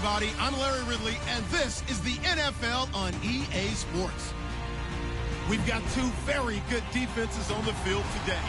everybody. I'm Larry Ridley, and this is the NFL on EA Sports. We've got two very good defenses on the field today.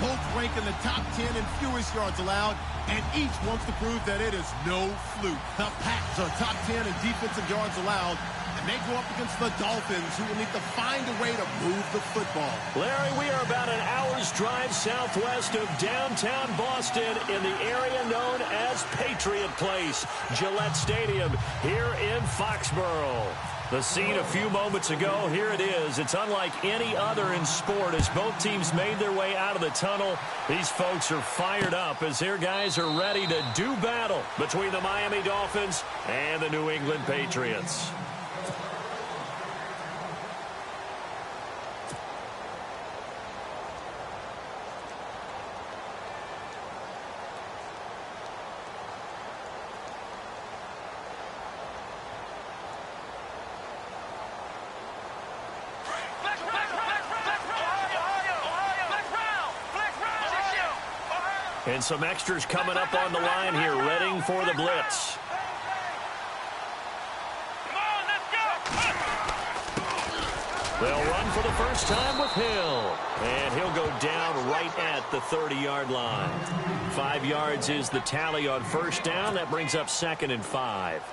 Both rank in the top 10 in fewest yards allowed, and each wants to prove that it is no fluke. The Pats are top 10 in defensive yards allowed, and they go up against the Dolphins, who will need to find a way to move the football. Larry, we are about an hour's drive southwest of downtown Boston in the area known as Patriot Place, Gillette Stadium, here in Foxborough. The scene a few moments ago, here it is. It's unlike any other in sport as both teams made their way out of the tunnel. These folks are fired up as their guys are ready to do battle between the Miami Dolphins and the New England Patriots. And some extras coming up on the line here, ready for the blitz. They'll run for the first time with Hill. And he'll go down right at the 30-yard line. 5 yards is the tally on first down. That brings up 2nd and 5.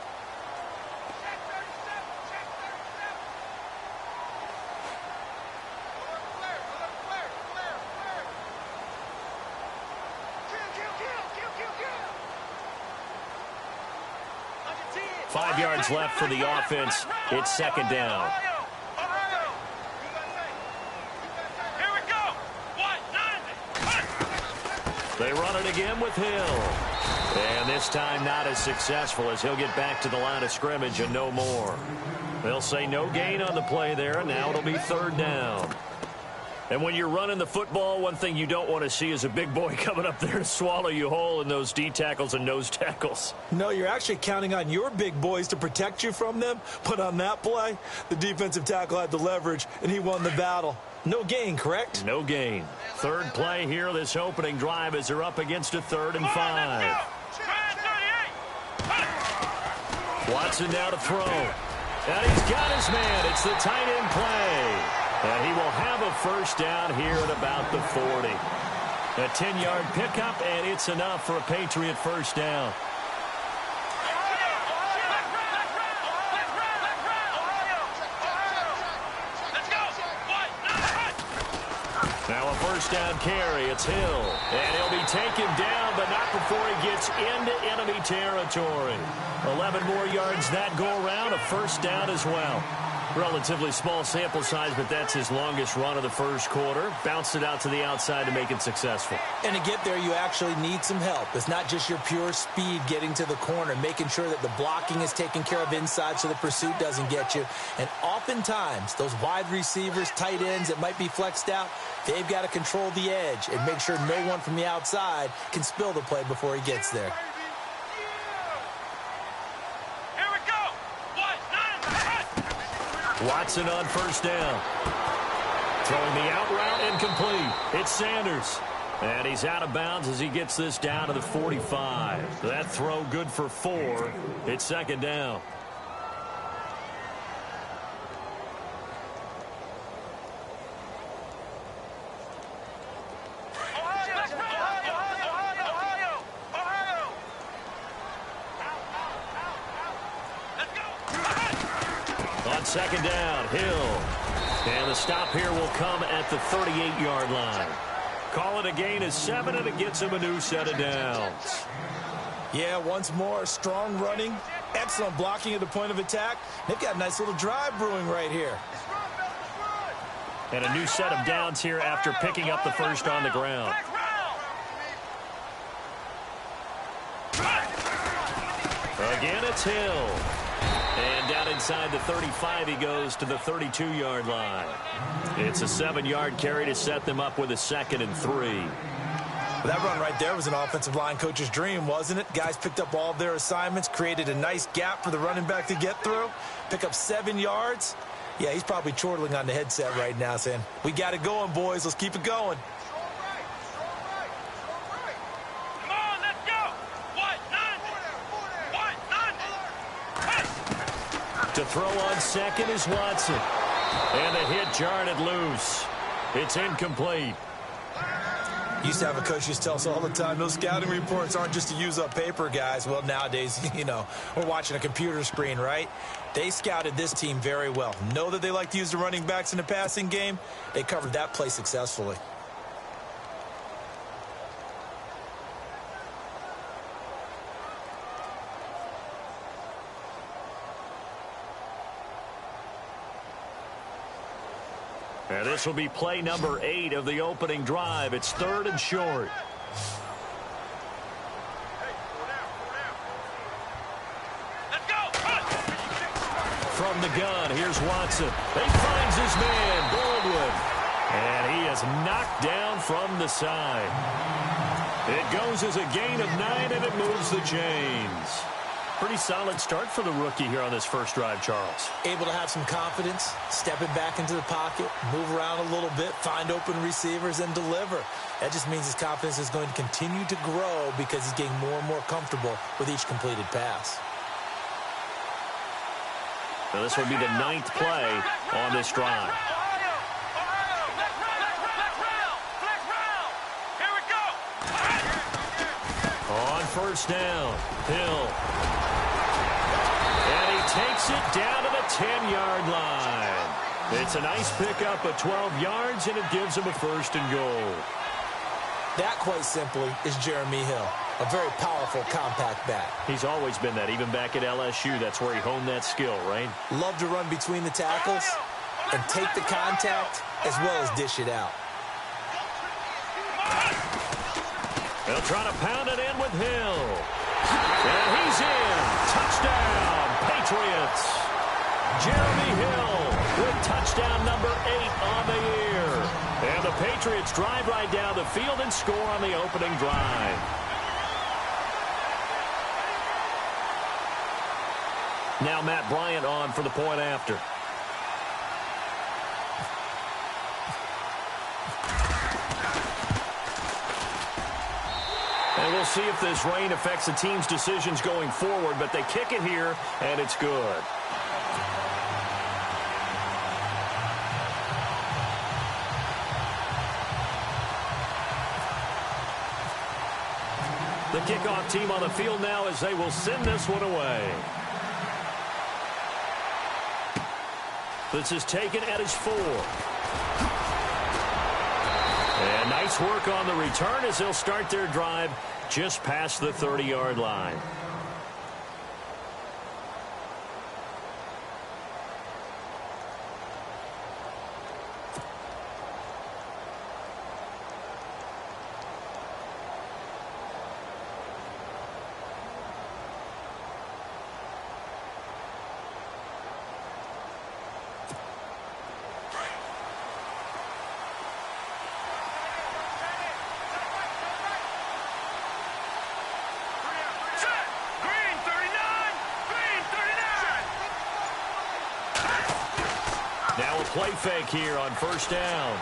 Five yards left for the offense. It's 2nd down. They run it again with Hill. And this time not as successful as he'll get back to the line of scrimmage and no more. They'll say no gain on the play there, and now it'll be 3rd down. And when you're running the football, one thing you don't want to see is a big boy coming up there to swallow you whole in those D tackles and nose tackles. No, you're actually counting on your big boys to protect you from them. But on that play, the defensive tackle had the leverage, and he won the battle. No gain, correct? No gain. 3rd play here, this opening drive, as they're up against a 3rd and 5. Watson now to throw. And he's got his man. It's the tight end play. And he will have a first down here at about the 40. A 10-yard pickup, and it's enough for a Patriot first down. Now a first down carry. It's Hill. And he'll be taken down, but not before he gets into enemy territory. 11 more yards that go around. A first down as well. Relatively small sample size, but that's his longest run of the first quarter. Bounced it out to the outside to make it successful. And to get there, you actually need some help. It's not just your pure speed getting to the corner, making sure that the blocking is taken care of inside so the pursuit doesn't get you. And oftentimes, those wide receivers, tight ends that might be flexed out, they've got to control the edge and make sure no one from the outside can spill the play before he gets there. Watson on first down. Throwing the out route incomplete. It's Sanders. And he's out of bounds as he gets this down to the 45. That throw good for 4. It's 2nd down. On 2nd down, Hill. And the stop here will come at the 38-yard line. Call it a gain of 7, and it gets him a new set of downs. Yeah, once more, strong running, excellent blocking at the point of attack. They've got a nice little drive brewing right here. And a new set of downs here after picking up the first on the ground. Again, it's Hill. And down inside the 35, he goes to the 32-yard line. It's a 7-yard carry to set them up with a 2nd and 3. That run right there was an offensive line coach's dream, wasn't it? Guys picked up all of their assignments, created a nice gap for the running back to get through, pick up 7 yards. Yeah, he's probably chortling on the headset right now saying, we got it going, boys. Let's keep it going. To throw on second is Watson. And the hit jarred it loose. It's incomplete. Used to have a coach used to tell us all the time, those scouting reports aren't just to use up paper, guys. Well, nowadays, we're watching a computer screen, right? They scouted this team very well. Know that they like to use the running backs in the passing game. They covered that play successfully. And this will be play number 8 of the opening drive. It's 3rd and short. Let's go. From the gun, here's Watson. He finds his man, Baldwin. And he is knocked down from the side. It goes as a gain of 9, and it moves the chains. Pretty solid start for the rookie here on this first drive, Charles. Able to have some confidence, stepping back into the pocket, move around a little bit, find open receivers, and deliver. That just means his confidence is going to continue to grow because he's getting more and more comfortable with each completed pass. Now this would be the 9th play on this drive. On first down, Hill. And he takes it down to the 10-yard line. It's a nice pickup of 12 yards, and it gives him a 1st and goal. That, quite simply, is Jeremy Hill, a very powerful, compact back. He's always been that, even back at LSU. That's where he honed that skill, right? Love to run between the tackles and take the contact as well as dish it out. They'll try to pound it in with Hill. And he's in. Touchdown, Patriots. Jeremy Hill with touchdown number 8 on the year. And the Patriots drive right down the field and score on the opening drive. Now Matt Bryant on for the point after. And we'll see if this rain affects the team's decisions going forward, but they kick it here, and it's good. The kickoff team on the field now as they will send this one away. This is taken at his 4. And nice work on the return as they'll start their drive just past the 30-yard line. Now a play fake here on first down.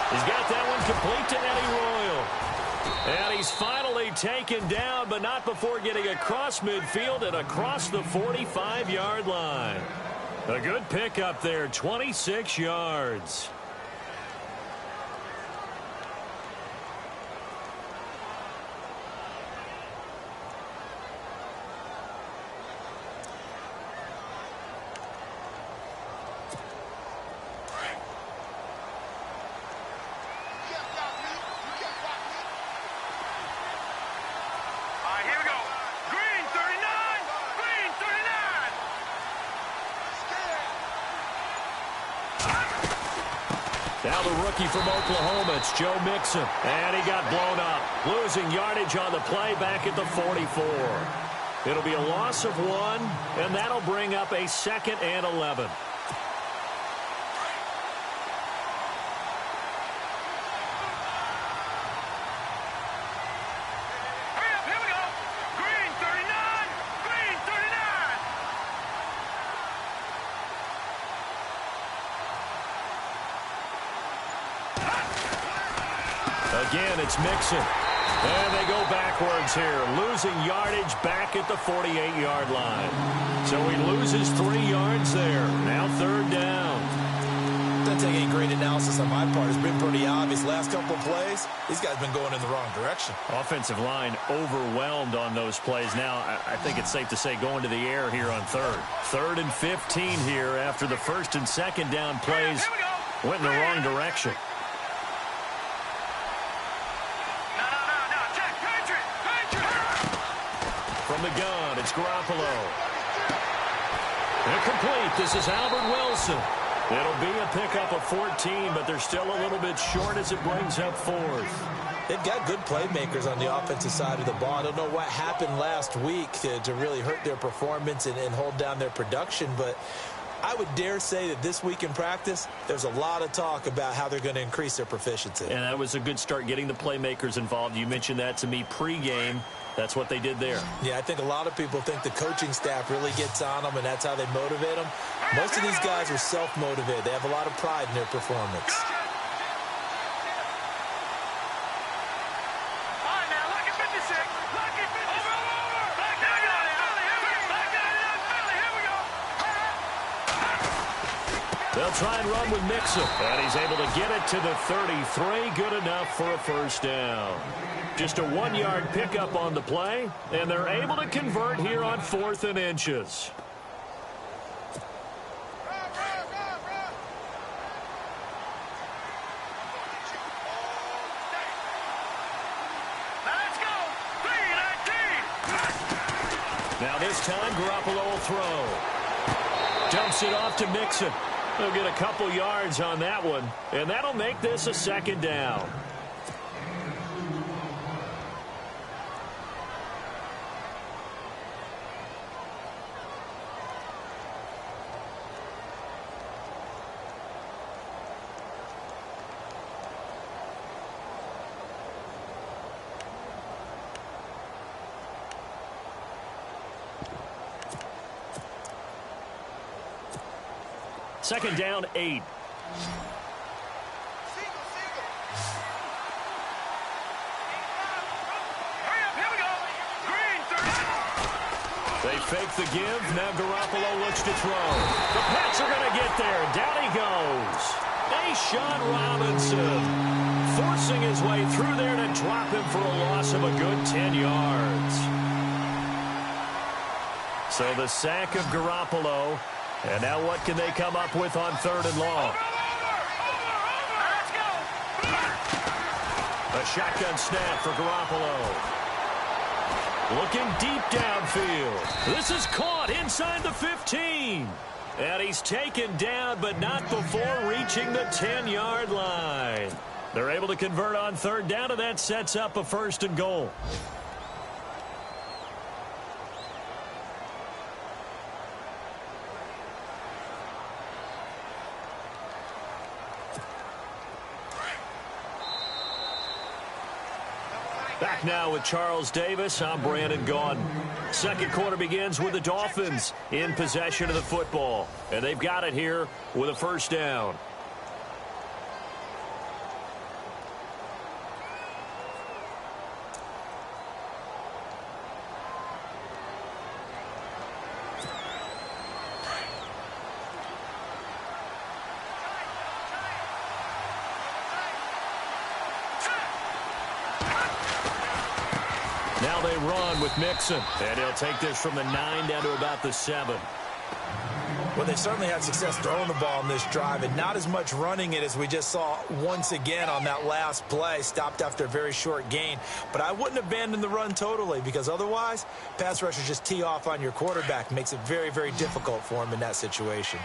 He's got that one complete to Eddie Royal. And he's finally taken down, but not before getting across midfield and across the 45-yard line. A good pickup there, 26 yards. Now the rookie from Oklahoma, it's Joe Mixon. And he got blown up, losing yardage on the play back at the 44. It'll be a loss of 1, and that'll bring up a 2nd and 11. Again, it's Mixon. And they go backwards here, losing yardage back at the 48-yard line. So he loses 3 yards there. Now 3rd down. Doesn't take any great analysis on my part. It's been pretty obvious. Last couple of plays, these guys have been going in the wrong direction. Offensive line overwhelmed on those plays. Now, I think it's safe to say going to the air here on 3rd. 3rd and 15 here after the 1st and 2nd down plays went in the wrong direction. From the gun, it's Garoppolo. Incomplete. This is Albert Wilson. It'll be a pickup of 14, but they're still a little bit short as it brings up 4th. They've got good playmakers on the offensive side of the ball. I don't know what happened last week to really hurt their performance and hold down their production, but I would dare say that this week in practice, there's a lot of talk about how they're going to increase their proficiency. And that was a good start getting the playmakers involved. You mentioned that to me pregame. That's what they did there. Yeah, I think a lot of people think the coaching staff really gets on them, and that's how they motivate them. Most of these guys are self-motivated. They have a lot of pride in their performance. They'll try and run with Mixon, and he's able to get it to the 33. Good enough for a 1st down. Just a 1-yard pickup on the play, and they're able to convert here on 4th and inches. Now this time, Garoppolo will throw. Dumps it off to Mixon. He'll get a couple yards on that one, and that'll make this a 2nd down. Second down, 8. They fake the give. Now Garoppolo looks to throw. The Pats are going to get there. Down he goes. Sean Robinson forcing his way through there to drop him for a loss of a good 10 yards. So the sack of Garoppolo. And now what can they come up with on 3rd and long? A shotgun snap for Garoppolo. Looking deep downfield. This is caught inside the 15. And he's taken down, but not before reaching the 10-yard line. They're able to convert on 3rd down, and that sets up a 1st and goal. Back now with Charles Davis. I'm Brandon Gaudin. Second quarter begins with the Dolphins in possession of the football. And they've got it here with a 1st down. Now they run with Mixon. And he'll take this from the 9 down to about the 7. Well, they certainly had success throwing the ball in this drive, and not as much running it as we just saw once again on that last play. Stopped after a very short gain. But I wouldn't abandon the run totally, because otherwise, pass rushers just tee off on your quarterback. Makes it very, very difficult for him in that situation.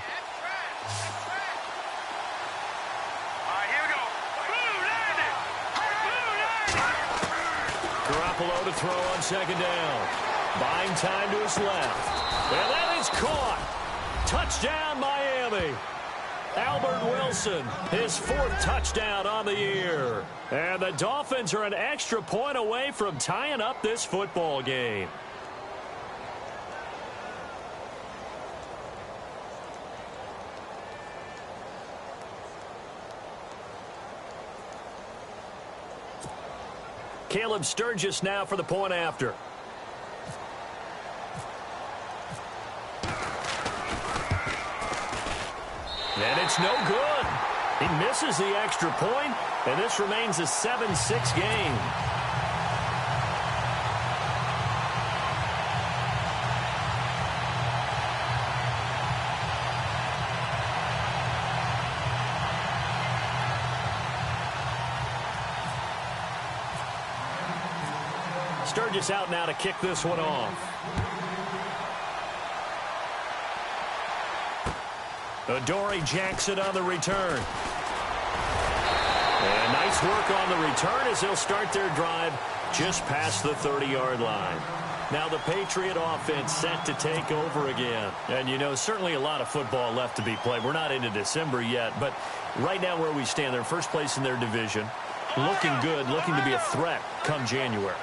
Garoppolo to throw on 2nd down. Buying time to his left. And that is caught. Touchdown, Miami. Albert Wilson, his 4th touchdown on the year. And the Dolphins are an extra point away from tying up this football game. Caleb Sturgis now for the point after. And it's no good. He misses the extra point, and this remains a 7-6 game. Sturgis out now to kick this one off. Adoree Jackson on the return. And nice work on the return as they'll start their drive just past the 30-yard line. Now the Patriot offense set to take over again. And, you know, certainly a lot of football left to be played. We're not into December yet, but right now where we stand, they're first place in their division. Looking good, looking to be a threat come January.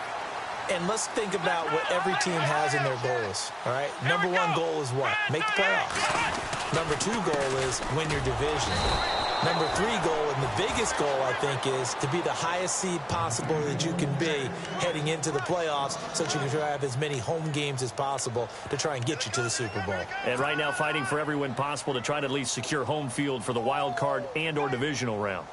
And let's think about what every team has in their goals, all right? Number one goal is what? Make the playoffs. Number two goal is win your division. Number three goal, and the biggest goal, I think, is to be the highest seed possible that you can be heading into the playoffs so that you can try to have as many home games as possible to try and get you to the Super Bowl. And right now fighting for every win possible to try to at least secure home field for the wild card and or divisional round.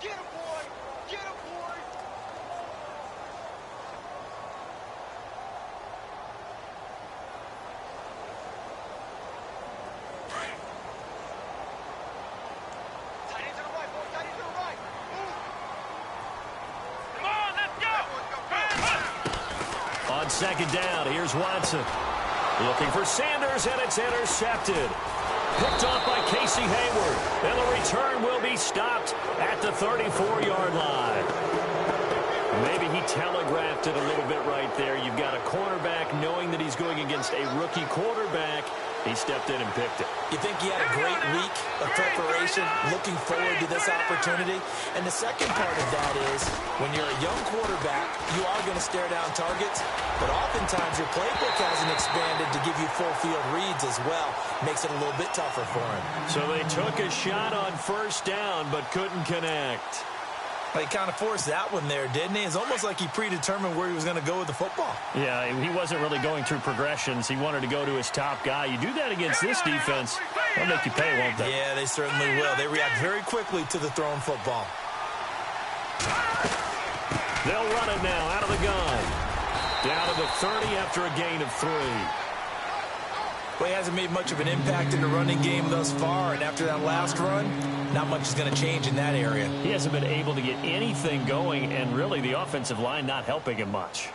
Second down, here's Watson. Looking for Sanders, and it's intercepted. Picked off by Casey Hayward. And the return will be stopped at the 34-yard line. Maybe he telegraphed it a little bit right there. You've got a cornerback knowing that he's going against a rookie quarterback. He stepped in and picked it. You think he had a great week of preparation, looking forward to this opportunity? And the second part of that is, when you're a young quarterback, you are going to stare down targets, but oftentimes your playbook hasn't expanded to give you full field reads as well. Makes it a little bit tougher for him. So they took a shot on first down, but couldn't connect. He kind of forced that one there, didn't he? It's almost like he predetermined where he was going to go with the football. Yeah, he wasn't really going through progressions. He wanted to go to his top guy. You do that against this defense, they'll make you pay, won't they? Yeah, they certainly will. They react very quickly to the thrown football. They'll run it now out of the gun. Down to the 30 after a gain of 3. Well, he hasn't made much of an impact in the running game thus far, and after that last run, not much is going to change in that area. He hasn't been able to get anything going, and really the offensive line not helping him much.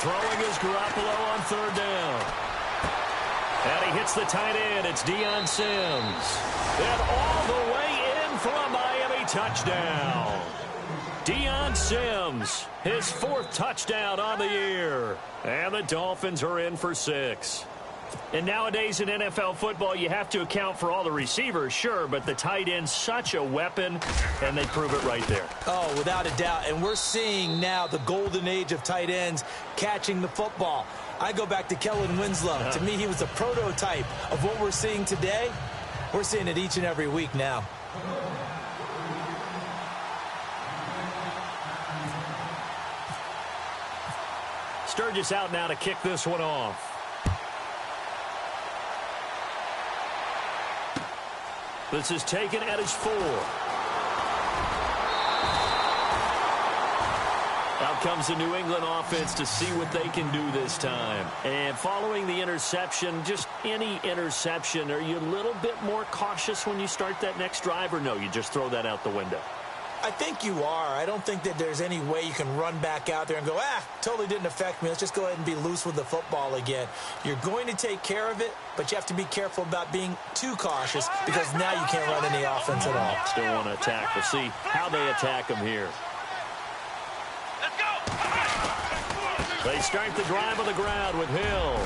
Throwing is Garoppolo on third down. And he hits the tight end. It's Deion Sims. And all the way in for a Miami touchdown. Deion Sims, his 4th touchdown on the year. And the Dolphins are in for 6. And nowadays in NFL football, you have to account for all the receivers, sure, but the tight end's such a weapon, and they prove it right there. Oh, without a doubt. And we're seeing now the golden age of tight ends catching the football. I go back to Kellen Winslow. To me, he was a prototype of what we're seeing today. We're seeing it each and every week now. Sturgis out now to kick this one off. This is taken at his 4. Out comes the New England offense to see what they can do this time. And following the interception, just any interception, are you a little bit more cautious when you start that next drive, or no, you just throw that out the window? I think you are. I don't think that there's any way you can run back out there and go, totally didn't affect me. Let's just go ahead and be loose with the football again. You're going to take care of it, but you have to be careful about being too cautious because now you can't run any offense at all. Still want to attack. We'll see how they attack them here. Let's go. They start the drive on the ground with Hill.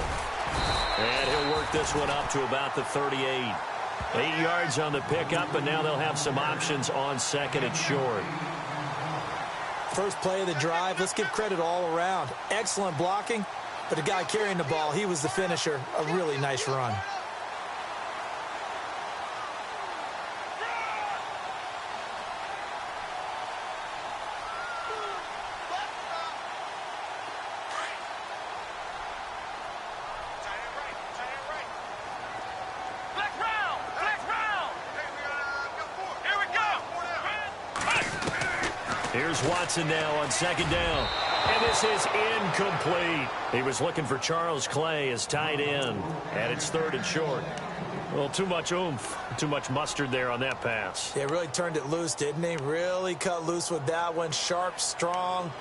And he'll work this one up to about the 38. 8 yards on the pickup, and now they'll have some options on second and short. first play of the drive. Let's give credit all around. Excellent blocking, but the guy carrying the ball, he was the finisher. A really nice run. Here's Watson now on second down. And this is incomplete. He was looking for Charles Clay as tight end. And it's third and short. Well, too much oomph, too much mustard there on that pass. Yeah, really turned it loose, didn't he? Really cut loose with that one. Sharp, strong.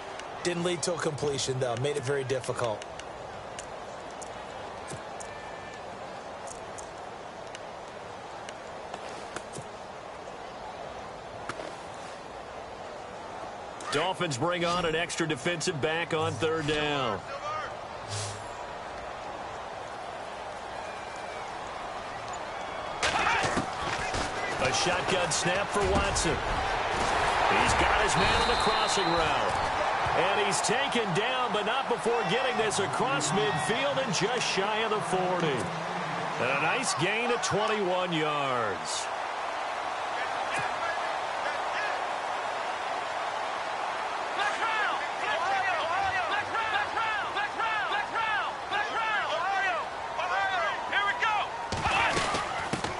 Didn't lead to a completion, though. Made it very difficult. Dolphins bring on an extra defensive back on third down. A shotgun snap for Watson. He's got his man on the crossing route. And he's taken down, but not before getting this across midfield and just shy of the 40. And a nice gain of 21 yards.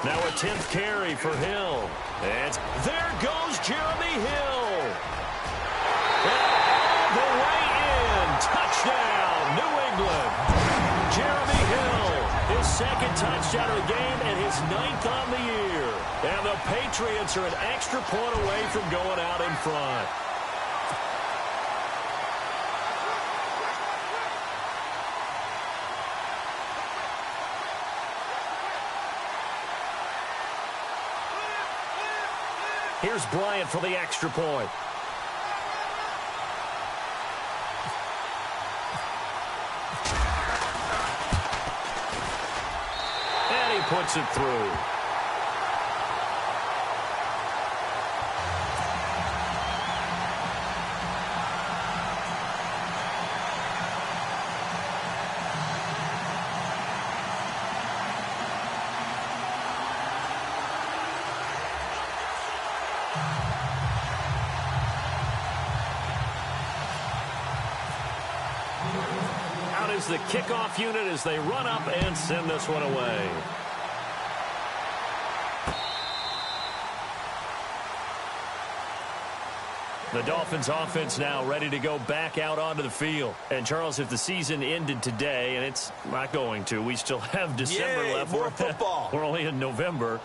Now a 10th carry for Hill. And there goes Jeremy Hill. And all the way in. Touchdown, New England. Jeremy Hill, his second touchdown of the game and his 9th on the year. And the Patriots are an extra point away from going out in front. Here's Bryant for the extra point. And he puts it through. The kickoff unit as they run up and send this one away. The Dolphins offense now ready to go back out onto the field. And Charles, if the season ended today, and it's not going to, we still have December left. More football. We're only in November,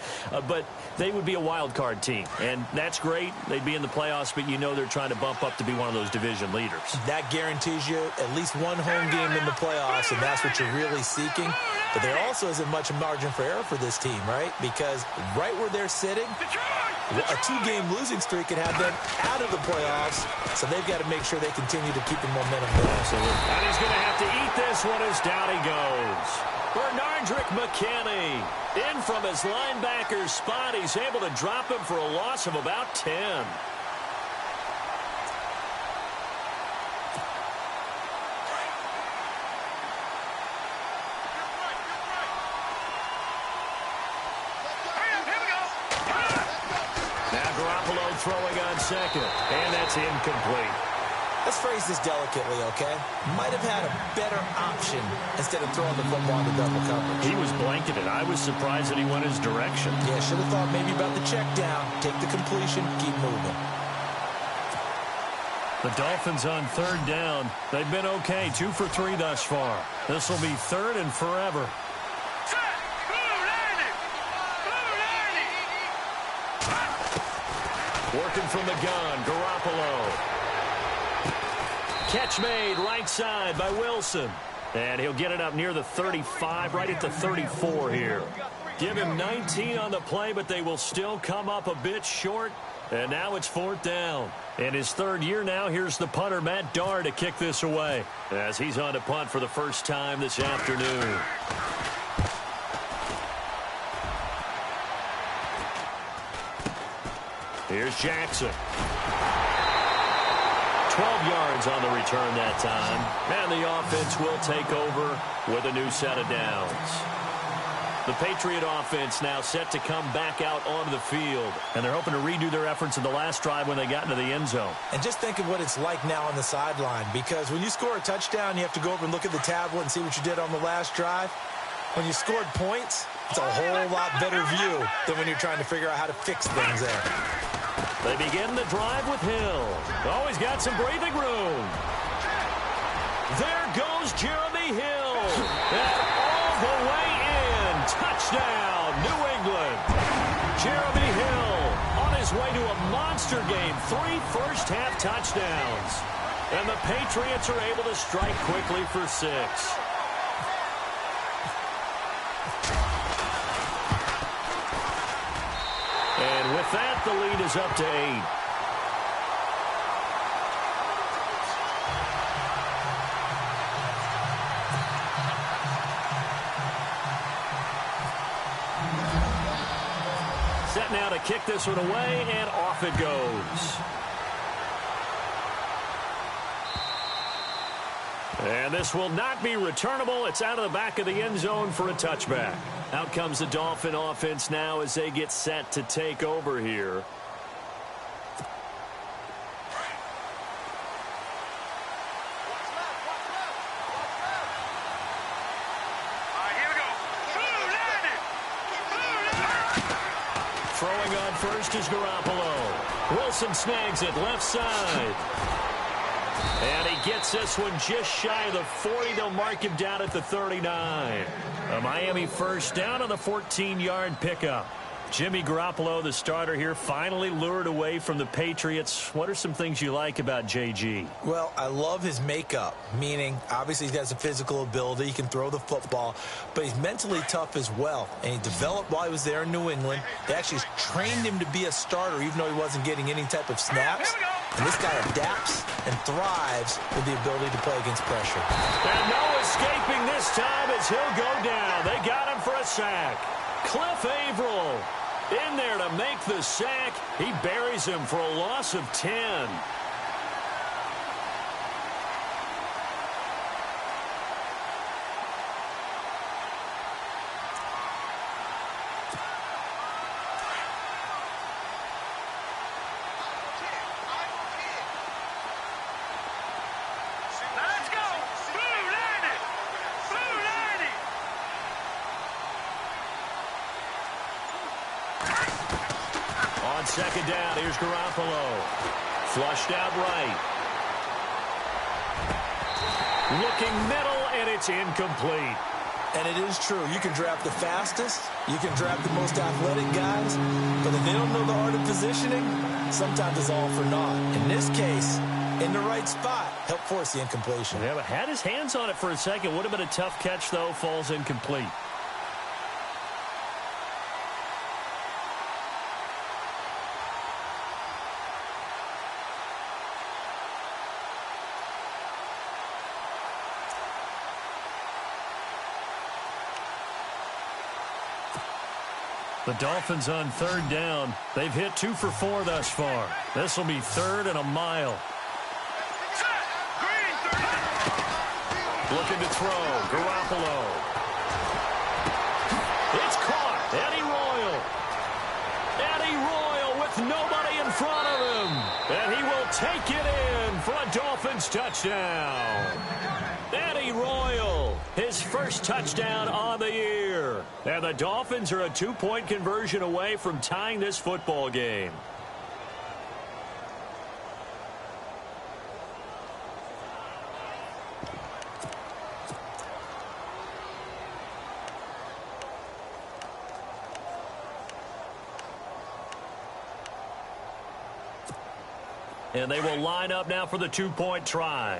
but they would be a wild card team. And that's great. They'd be in the playoffs, but you know they're trying to bump up to be one of those division leaders. That guarantees you at least one home game in the playoffs, and that's what you're really seeking. But there also isn't much margin for error for this team, right? Because right where they're sitting, a two-game losing streak can have them out of the playoffs, so they've got to make sure they continue to keep the momentum going. Absolutely. And he's going to have to eat this one as down he goes. Bernardrick McKinney in from his linebacker spot. He's able to drop him for a loss of about 10. Throwing on second, and that's incomplete. Let's phrase this delicately, okay? Might have had a better option instead of throwing the football into double coverage. He was blanketed. I was surprised that he went his direction. Yeah, should have thought maybe about the check down, take the completion, keep moving. The Dolphins on third down. They've been okay, 2 for 3 thus far. This will be third and forever. Working from the gun, Garoppolo. Catch made right side by Wilson. And he'll get it up near the 35, right at the 34 here. Give him 19 on the play, but they will still come up a bit short. And now it's 4th down. In his third year now, here's the punter, Matt Darr, to kick this away as he's on to punt for the first time this afternoon. Here's Jackson. 12 yards on the return that time. And the offense will take over with a new set of downs. The Patriot offense now set to come back out onto the field. And they're hoping to redo their efforts in the last drive when they got into the end zone. And just think of what it's like now on the sideline. Because when you score a touchdown, you have to go over and look at the tablet and see what you did on the last drive. When you scored points, it's a whole lot better view than when you're trying to figure out how to fix things there. They begin the drive with Hill. Oh, he's got some breathing room. There goes Jeremy Hill. And all the way in. Touchdown, New England. Jeremy Hill on his way to a monster game. 3 first-half touchdowns. And the Patriots are able to strike quickly for 6. And with that, the lead is up to 8. Set now to kick this one away, and off it goes. And this will not be returnable. It's out of the back of the end zone for a touchback. Out comes the Dolphin offense now as they get set to take over here. Throwing on first is Garoppolo. Wilson snags it left side. And he gets this one just shy of the 40. They'll mark him down at the 39. A Miami first down on the 14-yard pickup. Jimmy Garoppolo, the starter here, finally lured away from the Patriots. What are some things you like about JG? Well, I love his makeup, meaning obviously he has a physical ability. He can throw the football, but he's mentally tough as well. And he developed while he was there in New England. They actually trained him to be a starter, even though he wasn't getting any type of snaps. And this guy adapts and thrives with the ability to play against pressure. And no escaping this time as he'll go down. They got him for a sack. Cliff Averill in there to make the sack. He buries him for a loss of 10. Second down, here's Garoppolo. Flushed out right. Looking middle, and it's incomplete. And it is true. You can draft the fastest. You can draft the most athletic guys. But if they don't know the art of positioning, sometimes it's all for naught. In this case, in the right spot, helped force the incompletion. Yeah, but had his hands on it for a second. Would have been a tough catch, though. Falls incomplete. The Dolphins on third down. They've hit 2 for 4 thus far. This will be 3rd and a mile. Looking to throw. Garoppolo. It's caught. Eddie Royal with nobody in front of him. And he will take it in for a Dolphins touchdown. Eddie Royal, his first touchdown on the year. And the Dolphins are a 2-point conversion away from tying this football game. And they will line up now for the 2-point try.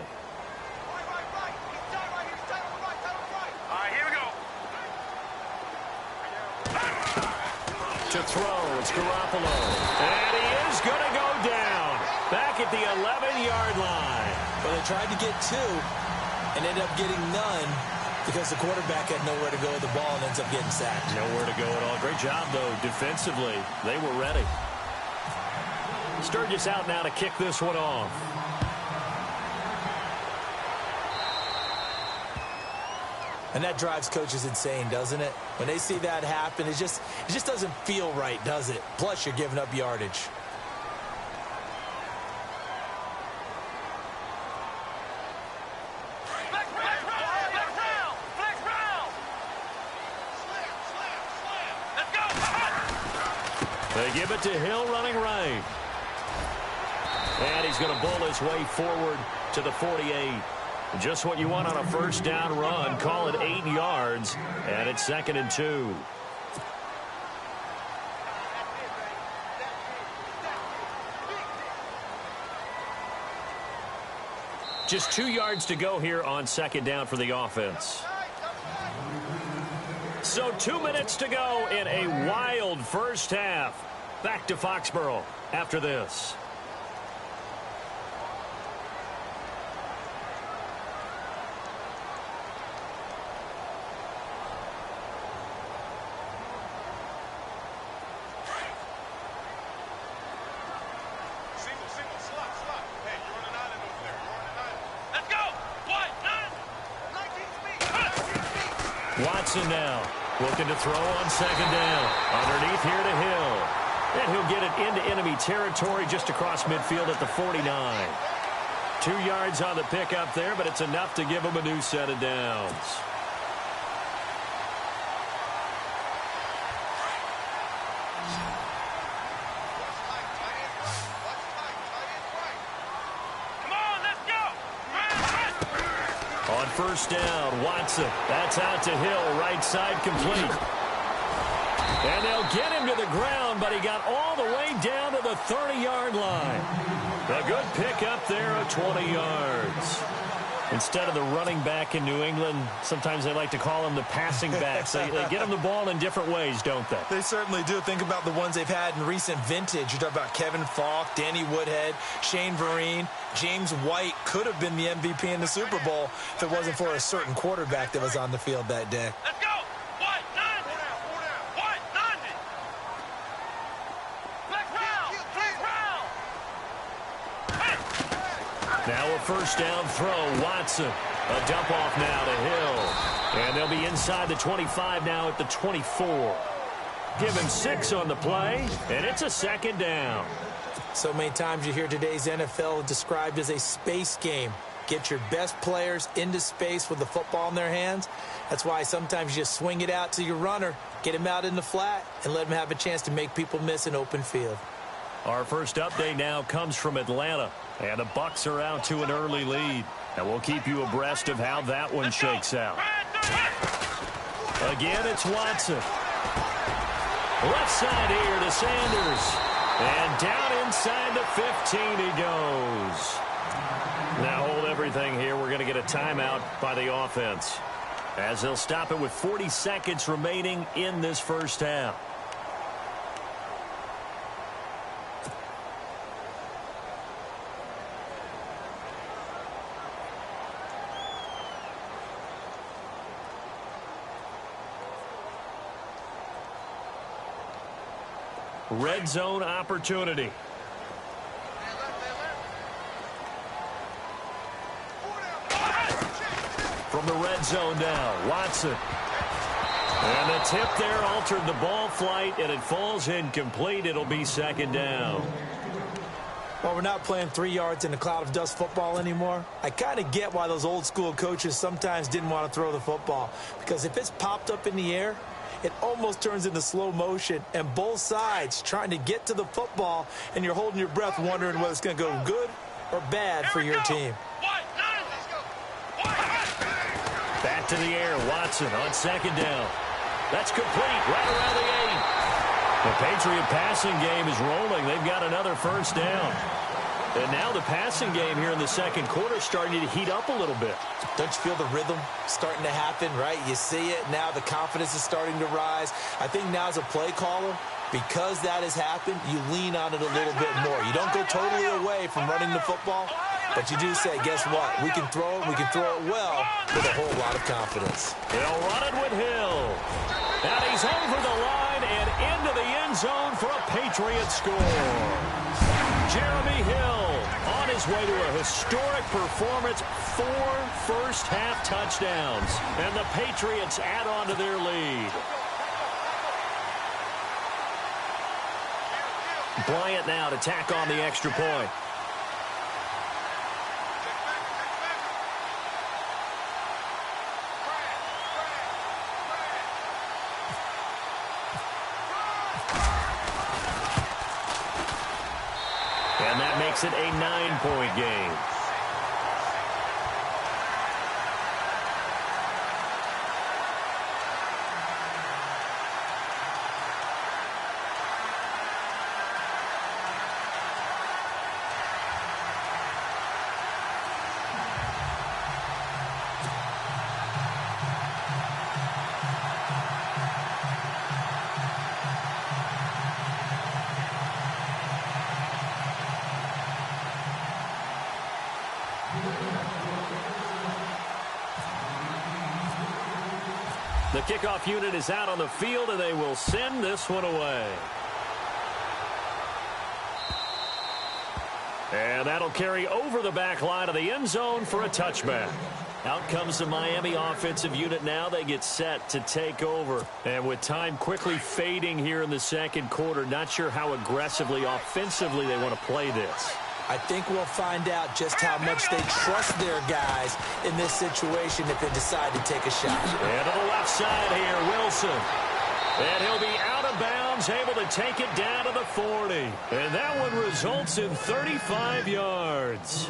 To throw, it's Garoppolo. And he is going to go down. Back at the 11-yard line. Well, they tried to get 2 and ended up getting none because the quarterback had nowhere to go with the ball and ends up getting sacked. Nowhere to go at all. Great job, though, defensively. They were ready. Sturgis out now to kick this one off. And that drives coaches insane, doesn't it? When they see that happen, it just doesn't feel right, does it? Plus, you're giving up yardage. They give it to Hill running right. And he's going to bowl his way forward to the 48. Just what you want on a first down run. Call it 8 yards. And it's 2nd and 2. Just 2 yards to go here on 2nd down for the offense. So 2 minutes to go in a wild first half. Back to Foxborough after this. Watson now looking to throw on 2nd down. Underneath here to Hill. And he'll get it into enemy territory just across midfield at the 49. 2 yards on the pickup there, but it's enough to give him a new set of downs. On first down, Watson. That's out to Hill, right side complete. And they'll get him to the ground, but he got all the way down to the 30-yard line. A good pickup there of 20 yards. Instead of the running back in New England, sometimes they like to call them the passing backs. They get them the ball in different ways, don't they? They certainly do. Think about the ones they've had in recent vintage. You talk about Kevin Falk, Danny Woodhead, Shane Vereen. James White could have been the MVP in the Super Bowl if it wasn't for a certain quarterback that was on the field that day. Let's go! White, 90! White, 90! Black round! Now a first down throw, Watson. A dump off now to Hill. And they'll be inside the 25 now at the 24. Give him 6 on the play, and it's a 2nd down. So many times you hear today's NFL described as a space game. Get your best players into space with the football in their hands. That's why sometimes you just swing it out to your runner, get him out in the flat, and let him have a chance to make people miss an open field. Our first update now comes from Atlanta, and the Bucs are out to an early lead. And we'll keep you abreast of how that one shakes out. Again, it's Watson. Left side here to Sanders. And down inside the 15 he goes. Now hold everything here. We're going to get a timeout by the offense, as they'll stop it with 40 seconds remaining in this first half. Red zone opportunity. From the red zone now, Watson. And the tip there altered the ball flight, and it falls incomplete. It'll be 2nd down. Well, we're not playing 3 yards in a cloud of dust football anymore. I kind of get why those old school coaches sometimes didn't want to throw the football, because if it's popped up in the air, it almost turns into slow motion, and both sides trying to get to the football, and you're holding your breath wondering whether it's going to go good or bad for your team. Back to the air, Watson on 2nd down. That's complete right around the 8. The Patriot passing game is rolling. They've got another first down. And now the passing game here in the second quarter is starting to heat up a little bit. Don't you feel the rhythm starting to happen, right? You see it now. The confidence is starting to rise. I think now as a play caller, because that has happened, you lean on it a little bit more. You don't go totally away from running the football, but you do say, guess what? We can throw it. We can throw it well with a whole lot of confidence. They'll run it with Hill. And he's over the line and into the end zone for a Patriot score. Jeremy Hill on his his way to a historic performance, 4 first-half touchdowns. And the Patriots add on to their lead. Bryant now to tack on the extra point. And that makes it a 9-point game. The kickoff unit is out on the field, and they will send this one away. And that'll carry over the back line of the end zone for a touchback. Out comes the Miami offensive unit now. They get set to take over. And with time quickly fading here in the second quarter, not sure how aggressively, offensively they want to play this. I think we'll find out just how much they trust their guys in this situation if they decide to take a shot. And to the left side here, Wilson. And he'll be out of bounds, able to take it down to the 40. And that one results in 35 yards.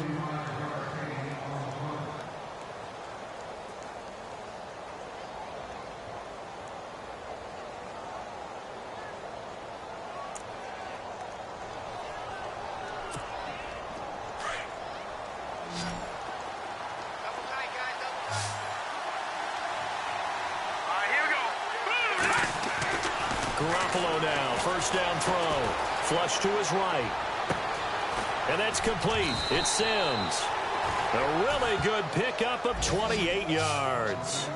Garoppolo now, first down throw. Flush to his right. And that's complete. It's Sims. A really good pickup of 28 yards.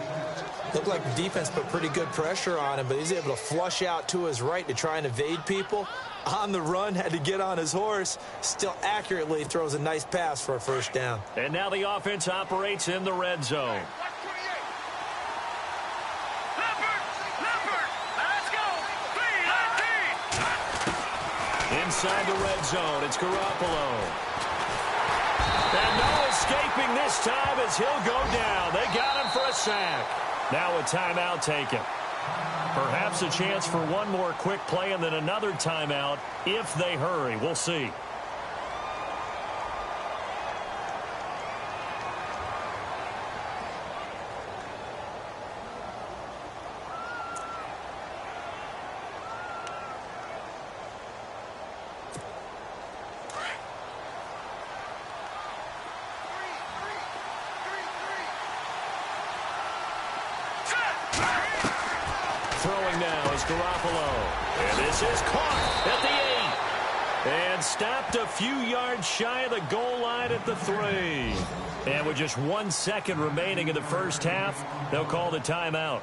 Looked like the defense put pretty good pressure on him, but he's able to flush out to his right to try and evade people. On the run, had to get on his horse. Still accurately throws a nice pass for a first down. And now the offense operates in the red zone. Inside the red zone, it's Garoppolo. And no escaping this time as he'll go down. They got him for a sack. Now a timeout taken. Perhaps a chance for one more quick play and then another timeout if they hurry. We'll see. Throwing now is Garoppolo. And this is caught at the 8. And stopped a few yards shy of the goal line at the 3. And with just 1 second remaining in the first half, they'll call the timeout.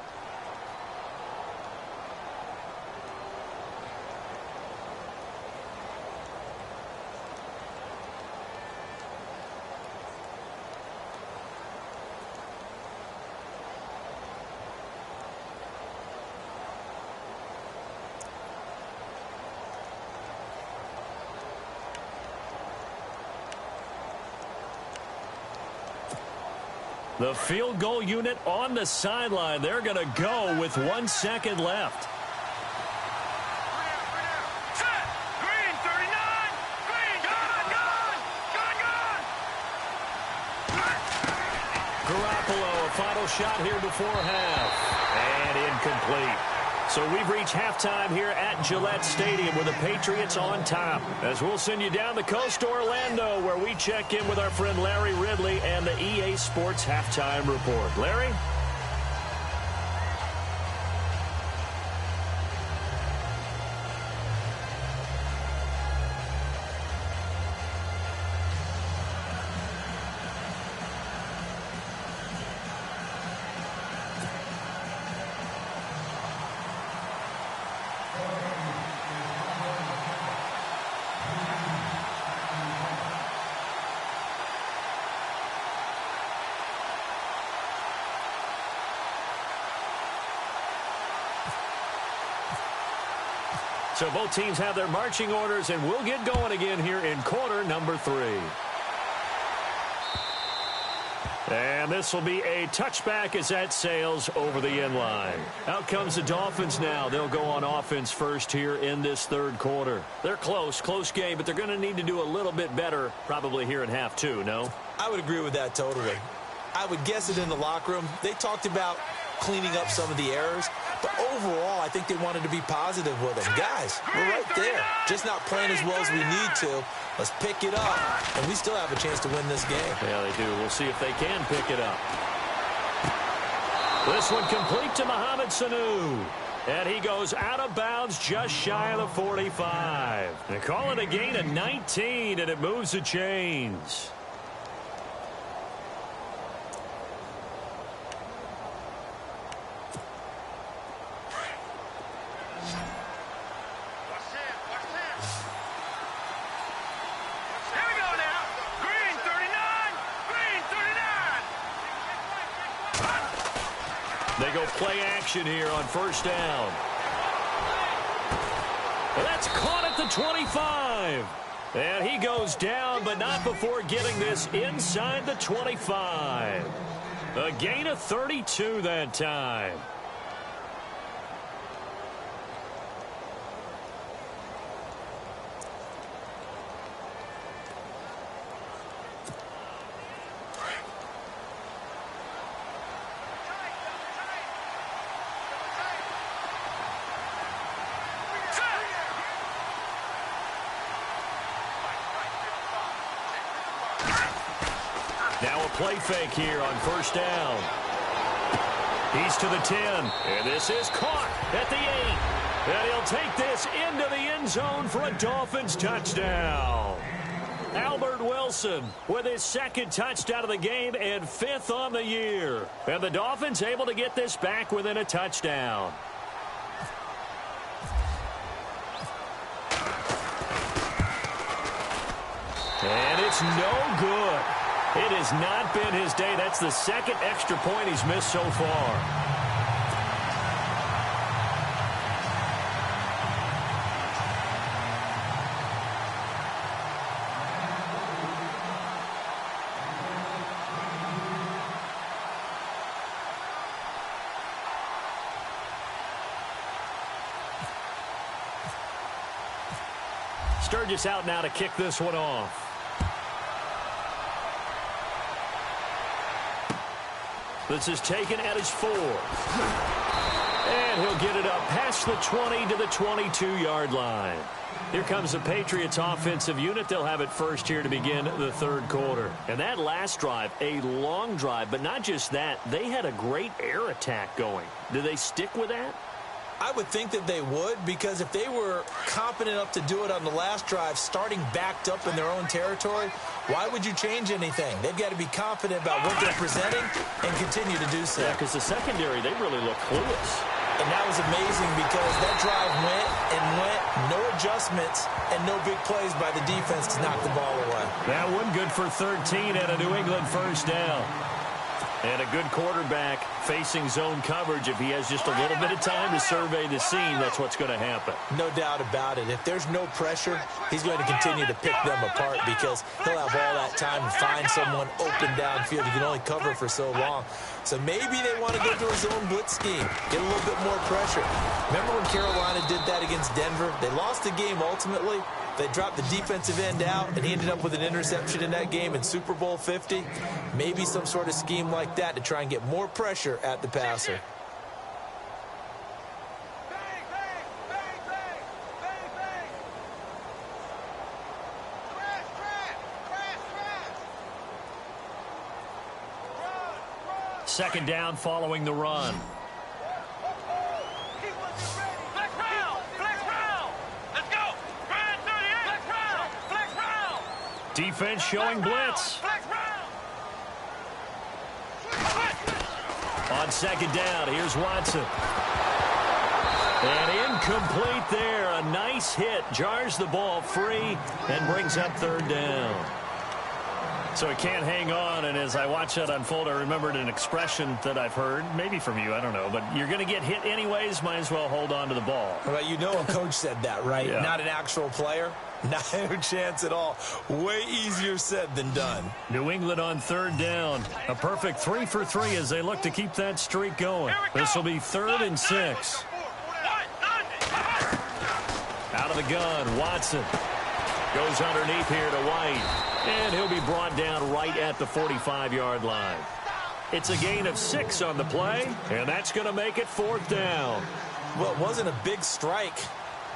The field goal unit on the sideline. They're going to go with 1 second left. Set. Green, 39. Green, gone. Garoppolo, a final shot here before half. And incomplete. So we've reached halftime here at Gillette Stadium with the Patriots on top. As we'll send you down the coast to Orlando where we check in with our friend Larry Ridley and the EA Sports Halftime Report. Larry? So both teams have their marching orders, and we'll get going again here in quarter number 3. And this will be a touchback as that sails over the end line. Out comes the Dolphins now. They'll go on offense first here in this third quarter. They're close game, but they're going to need to do a little bit better probably here in half 2, no? I would agree with that totally. I would guess it in the locker room. They talked about cleaning up some of the errors, but overall, I think they wanted to be positive with them. Guys, we're right there. Just not playing as well as we need to. Let's pick it up, and we still have a chance to win this game. Yeah, they do. We'll see if they can pick it up. This one complete to Mohamed Sanu. And he goes out of bounds just shy of the 45. They call it a gain of 19, and it moves the chains. They go play action here on first down. That's caught at the 25. And he goes down, but not before getting this inside the 25. A gain of 32 that time. Now a play fake here on first down. He's to the 10, and this is caught at the 8. And he'll take this into the end zone for a Dolphins touchdown. Albert Wilson with his second touchdown of the game and 5th on the year. And the Dolphins able to get this back within a touchdown. And it's no good. It has not been his day. That's the second extra point he's missed so far. Sturgis out now to kick this one off. This is taken at his 4. And he'll get it up past the 20 to the 22-yard line. Here comes the Patriots offensive unit. They'll have it first here to begin the third quarter. And that last drive, a long drive, but not just that. They had a great air attack going. Do they stick with that? I would think that they would, because if they were confident enough to do it on the last drive, starting backed up in their own territory, why would you change anything? They've got to be confident about what they're presenting and continue to do so. Yeah, because the secondary, they really look clueless. And that was amazing because that drive went and went, no adjustments, and no big plays by the defense to knock the ball away. That one good for 13 and a New England first down. And a good quarterback facing zone coverage. If he has just a little bit of time to survey the scene, that's what's going to happen. No doubt about it. If there's no pressure, he's going to continue to pick them apart because he'll have all that time to find someone open downfield. He can only cover for so long. So maybe they want to go to a zone blitz scheme, get a little bit more pressure. Remember when Carolina did that against Denver? They lost the game ultimately. They dropped the defensive end out, and he ended up with an interception in that game in Super Bowl 50. Maybe some sort of scheme like that to try and get more pressure at the passer. Second down following the run. Defense showing blitz. On second down, here's Watson. And incomplete there. A nice hit. Jars the ball free and brings up third down. So he can't hang on, and as I watch that unfold, I remembered an expression that I've heard, maybe from you, I don't know, but you're going to get hit anyways, might as well hold on to the ball. Well, you know a coach said that, right? Yeah. Not an actual player. No chance at all. Way easier said than done. New England on third down. A perfect 3 for 3 as they look to keep that streak going. This will be 3rd and 6. Out of the gun, Watson. Goes underneath here to White. And he'll be brought down right at the 45-yard line. It's a gain of 6 on the play, and that's going to make it 4th down. Well, it wasn't a big strike,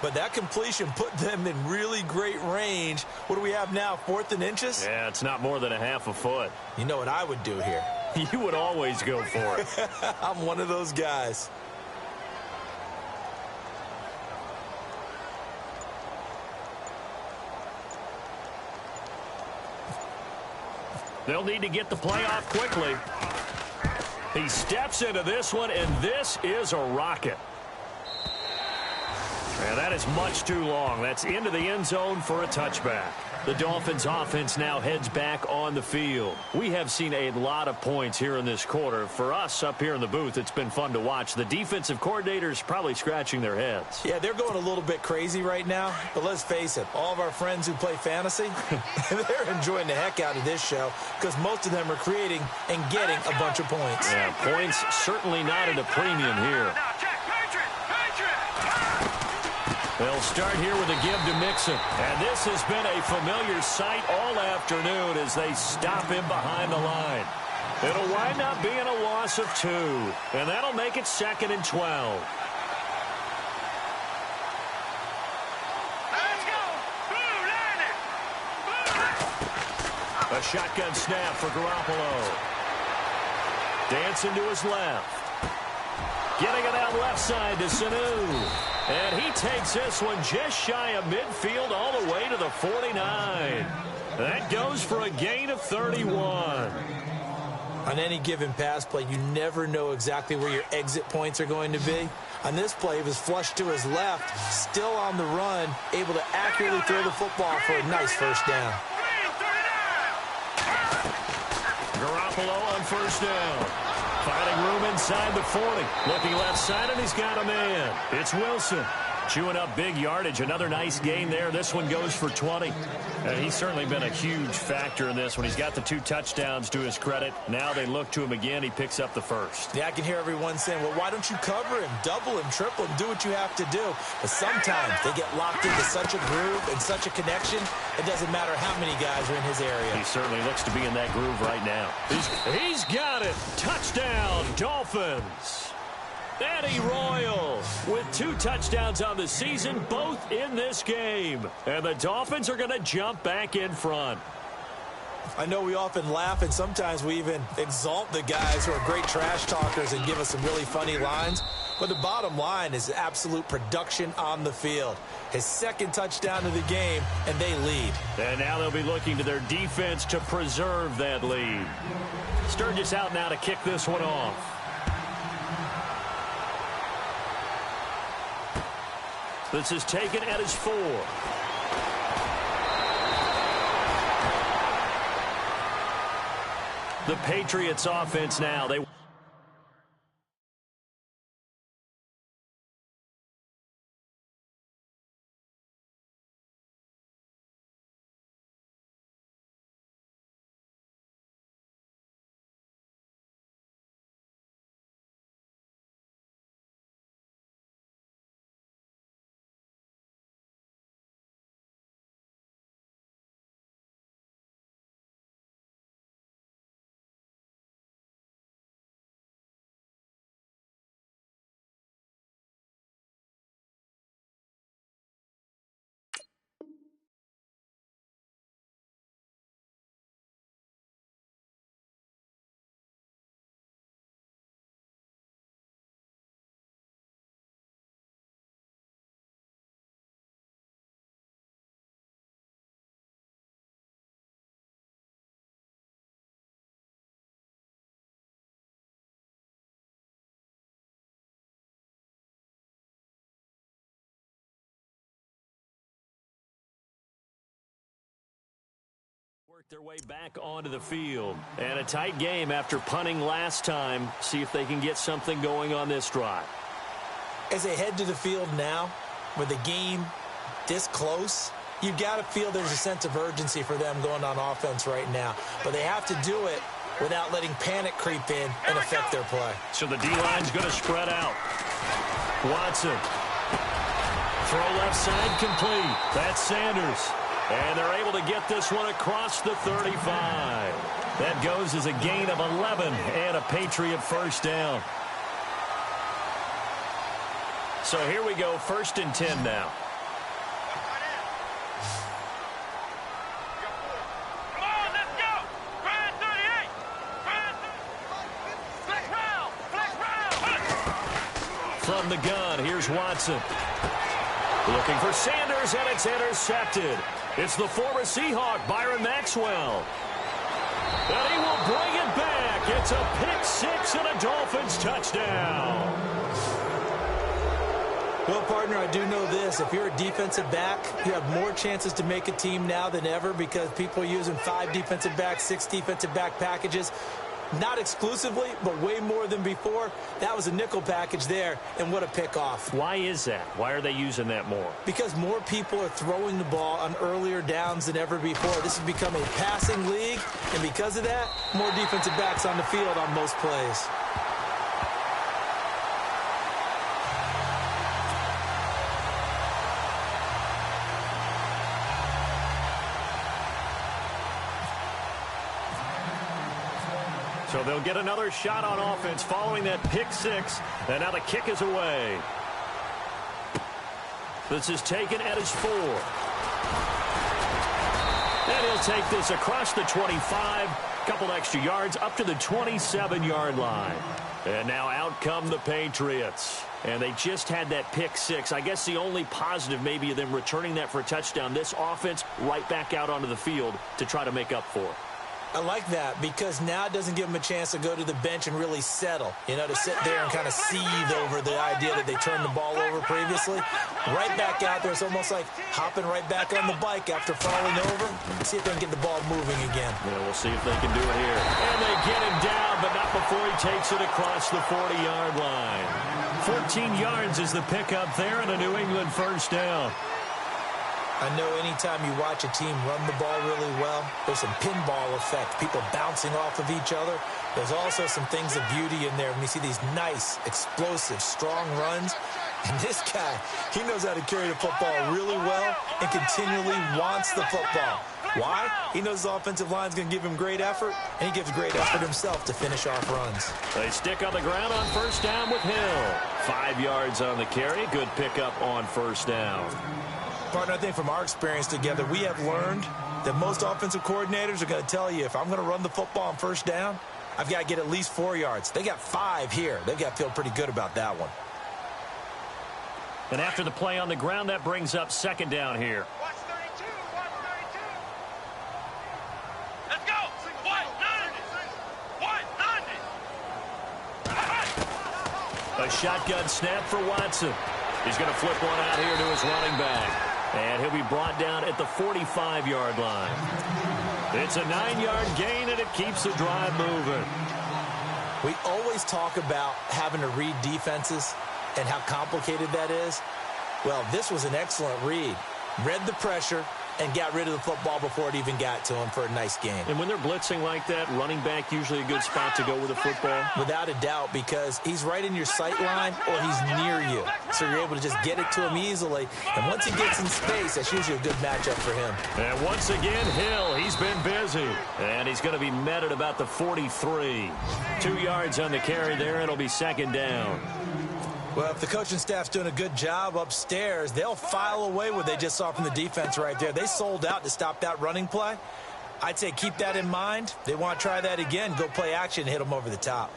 but that completion put them in really great range. What do we have now, 4th and inches? Yeah, it's not more than a half a foot. You know what I would do here? You would always go for it. I'm one of those guys. They'll need to get the play off quickly. He steps into this one, and this is a rocket. And that is much too long. That's into the end zone for a touchback. The Dolphins offense now heads back on the field. We have seen a lot of points here in this quarter. For us up here in the booth, it's been fun to watch. The defensive coordinators probably scratching their heads. Yeah, they're going a little bit crazy right now. But let's face it, all of our friends who play fantasy, they're enjoying the heck out of this show because most of them are creating and getting a bunch of points. Yeah, points certainly not at a premium here. They'll start here with a give to Mixon. And this has been a familiar sight all afternoon as they stop him behind the line. It'll wind up being a loss of 2. And that'll make it 2nd and 12. Let's go. Blue line it. A shotgun snap for Garoppolo. Dancing to his left. Getting it out left side to Sanu. And he takes this one just shy of midfield all the way to the 49. That goes for a gain of 31. On any given pass play, you never know exactly where your exit points are going to be. On this play, he was flushed to his left, still on the run, able to accurately throw the football for a nice first down. Garoppolo on first down. Finding room inside the 40. Looking left side, and he's got a man. It's Wilson. Chewing up big yardage. Another nice gain there. This one goes for 20. He's certainly been a huge factor in this one. He's got the 2 touchdowns to his credit. Now they look to him again. He picks up the first. Yeah, I can hear everyone saying, well, why don't you cover him, double him, triple him, do what you have to do. But sometimes they get locked into such a groove and such a connection, it doesn't matter how many guys are in his area. He certainly looks to be in that groove right now. He's got it. Touchdown, Dolphins. Eddie Royal with 2 touchdowns on the season, both in this game. And the Dolphins are going to jump back in front. I know we often laugh, and sometimes we even exalt the guys who are great trash talkers and give us some really funny lines. But the bottom line is absolute production on the field. His 2nd touchdown of the game, and they lead. And now they'll be looking to their defense to preserve that lead. Sturgis out now to kick this one off. This is taken at his 4. The Patriots offense now. They Their way back onto the field. And a tight game after punting last time. See if they can get something going on this drive. As they head to the field now, with the game this close, you've got to feel there's a sense of urgency for them going on offense right now. But they have to do it without letting panic creep in and affect their play. So the D-line's going to spread out. Watson. Throw left side complete. That's Sanders. And they're able to get this one across the 35. That goes as a gain of 11 and a Patriot first down. So here we go, 1st and 10 now. Come on, let's go. Grind 38. Grind 38. Flex round. Flex round. From the gun, here's Watson. Looking for Sanders, and it's intercepted. It's the former Seahawk, Byron Maxwell. And he will bring it back. It's a pick six and a Dolphins touchdown. Well, partner, I do know this. If you're a defensive back, you have more chances to make a team now than ever because people are using 5 defensive backs, 6 defensive back packages. Not exclusively, but way more than before. That was a nickel package there, and what a pick-off. Why is that? Why are they using that more? Because more people are throwing the ball on earlier downs than ever before. This has become a passing league, and because of that, more defensive backs on the field on most plays. So they'll get another shot on offense following that pick six. And now the kick is away. This is taken at his 4. And he'll take this across the 25. Couple extra yards up to the 27-yard line. And now out come the Patriots. And they just had that pick six. I guess the only positive maybe of them returning that for a touchdown. This offense right back out onto the field to try to make up for it. I like that because now it doesn't give them a chance to go to the bench and really settle, to sit there and kind of seethe over the idea that they turned the ball over previously. Right back out there, it's almost like hopping right back on the bike after falling over. See if they can get the ball moving again. Yeah, we'll see if they can do it here. And they get him down, but not before he takes it across the 40-yard line. 14 yards is the pickup there and a New England first down. I know anytime you watch a team run the ball really well, there's some pinball effect, people bouncing off of each other. There's also some things of beauty in there when you see these nice, explosive, strong runs. And this guy, he knows how to carry the football really well and continually wants the football. Why? He knows the offensive line's going to give him great effort, and he gives great effort himself to finish off runs. They stick on the ground on first down with Hill. 5 yards on the carry. Good pickup on first down. Partner, I think from our experience together, we have learned that most offensive coordinators are going to tell you, if I'm going to run the football on first down, I've got to get at least 4 yards. They got 5 here. They've got to feel pretty good about that one. And after the play on the ground, that brings up second down here. Watch 32. Watch 32. Let's go. Watch 90. Watch 90. A shotgun snap for Watson. He's going to flip one out here to his running back. And he'll be brought down at the 45-yard line. It's a 9-yard gain, and it keeps the drive moving. We always talk about having to read defenses and how complicated that is. Well, this was an excellent read. Read the pressure and got rid of the football before it even got to him for a nice game. And when they're blitzing like that, running back usually a good spot to go with the football? Without a doubt, because he's right in your sight line or he's near you. So you're able to just get it to him easily. And once he gets in space, that's usually a good matchup for him. And once again, Hill, he's been busy. And he's going to be met at about the 43. 2 yards on the carry there. It'll be second down. Well, if the coaching staff's doing a good job upstairs, they'll file away what they just saw from the defense right there. They sold out to stop that running play. I'd say keep that in mind. They want to try that again. Go play action and hit them over the top.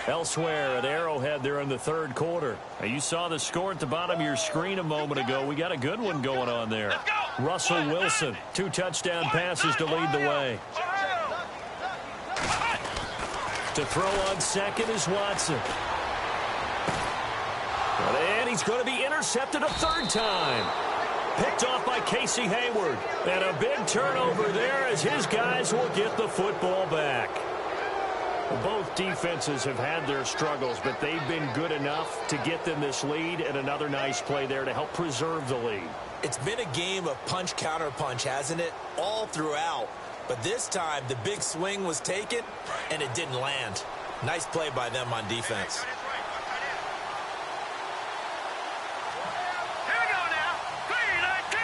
Elsewhere at Arrowhead there in the third quarter. Now, you saw the score at the bottom of your screen a moment ago. We got a good one going on there. Russell Wilson, 2 touchdown passes to lead the way. To throw on second is Watson. And he's going to be intercepted a third time. Picked off by Casey Hayward. And a big turnover there as his guys will get the football back. Both defenses have had their struggles, but they've been good enough to get them this lead, and another nice play there to help preserve the lead. It's been a game of punch-counter-punch, hasn't it? All throughout. But this time, the big swing was taken, and it didn't land. Nice play by them on defense. Here we go now. 3-19.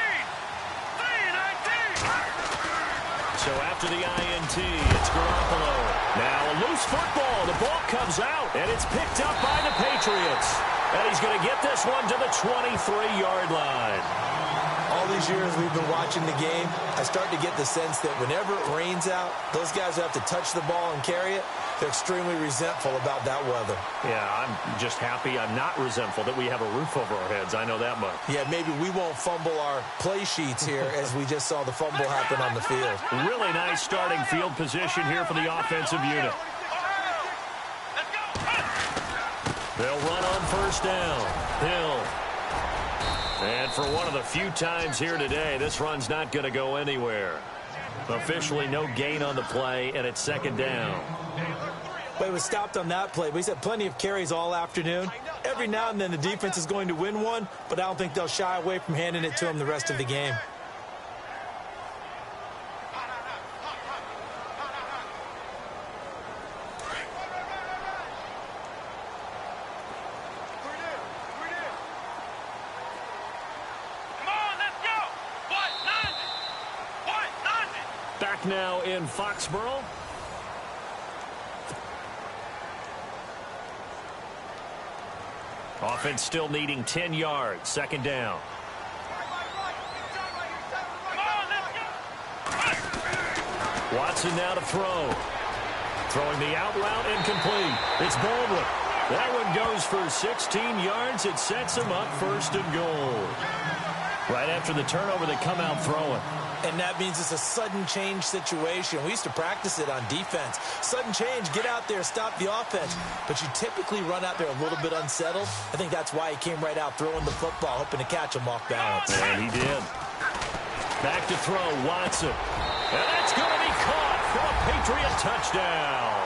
So after the INT, it's Garoppolo. Now a loose football. The ball comes out, and it's picked up by the Patriots. And he's going to get this one to the 23-yard line. All these years we've been watching the game, I start to get the sense that whenever it rains out, those guys who have to touch the ball and carry it, they're extremely resentful about that weather. Yeah, I'm just happy I'm not resentful that we have a roof over our heads. I know that much. Yeah, maybe we won't fumble our play sheets here as we just saw the fumble happen on the field. Really nice starting field position here for the offensive unit. They'll run on first down. Hill. And for one of the few times here today, this run's not going to go anywhere. Officially no gain on the play, and it's second down. But it was stopped on that play. But he's had plenty of carries all afternoon. Every now and then the defense is going to win one, but I don't think they'll shy away from handing it to him the rest of the game. Back now in Foxborough. Offense still needing 10 yards. Second down. Watson now to throw. Throwing the out route incomplete. It's Baldwin. That one goes for 16 yards. It sets him up first and goal. Right after the turnover, they come out throwing. And that means it's a sudden change situation. We used to practice it on defense. Sudden change, get out there, stop the offense. But you typically run out there a little bit unsettled. I think that's why he came right out throwing the football, hoping to catch him off balance. And he did. Back to throw, Watson. And that's going to be caught for a Patriot touchdown.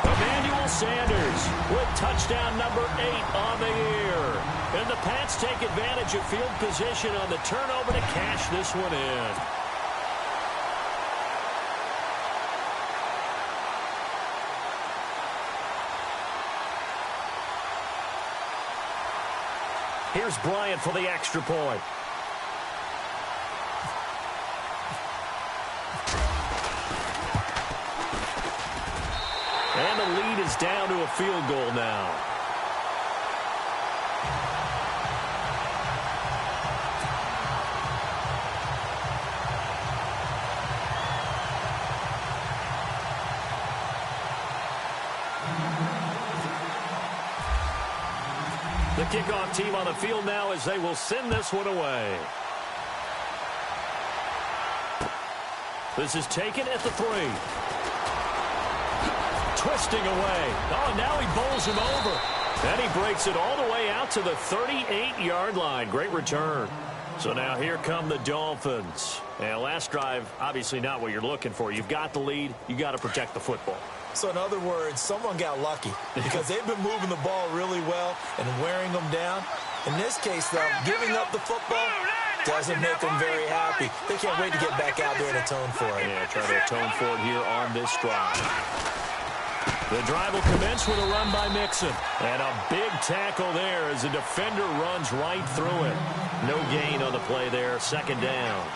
Emmanuel Sanders with touchdown number 8 on the year. And the Pats take advantage of field position on the turnover to cash this one in. Here's Bryant for the extra point. And the lead is down to a field goal now. The kickoff team on the field now as they will send this one away. This is taken at the 3. Twisting away. Oh, and now he bowls him over. And he breaks it all the way out to the 38-yard line. Great return. So now here come the Dolphins. And last drive, obviously not what you're looking for. You've got the lead. You got to protect the football. So in other words, someone got lucky because they've been moving the ball really well and wearing them down. In this case, though, giving up the football doesn't make them very happy. They can't wait to get back out there and atone for it. Yeah, try to atone for it here on this drive. The drive will commence with a run by Mixon. And a big tackle there as the defender runs right through it. No gain on the play there. Second down.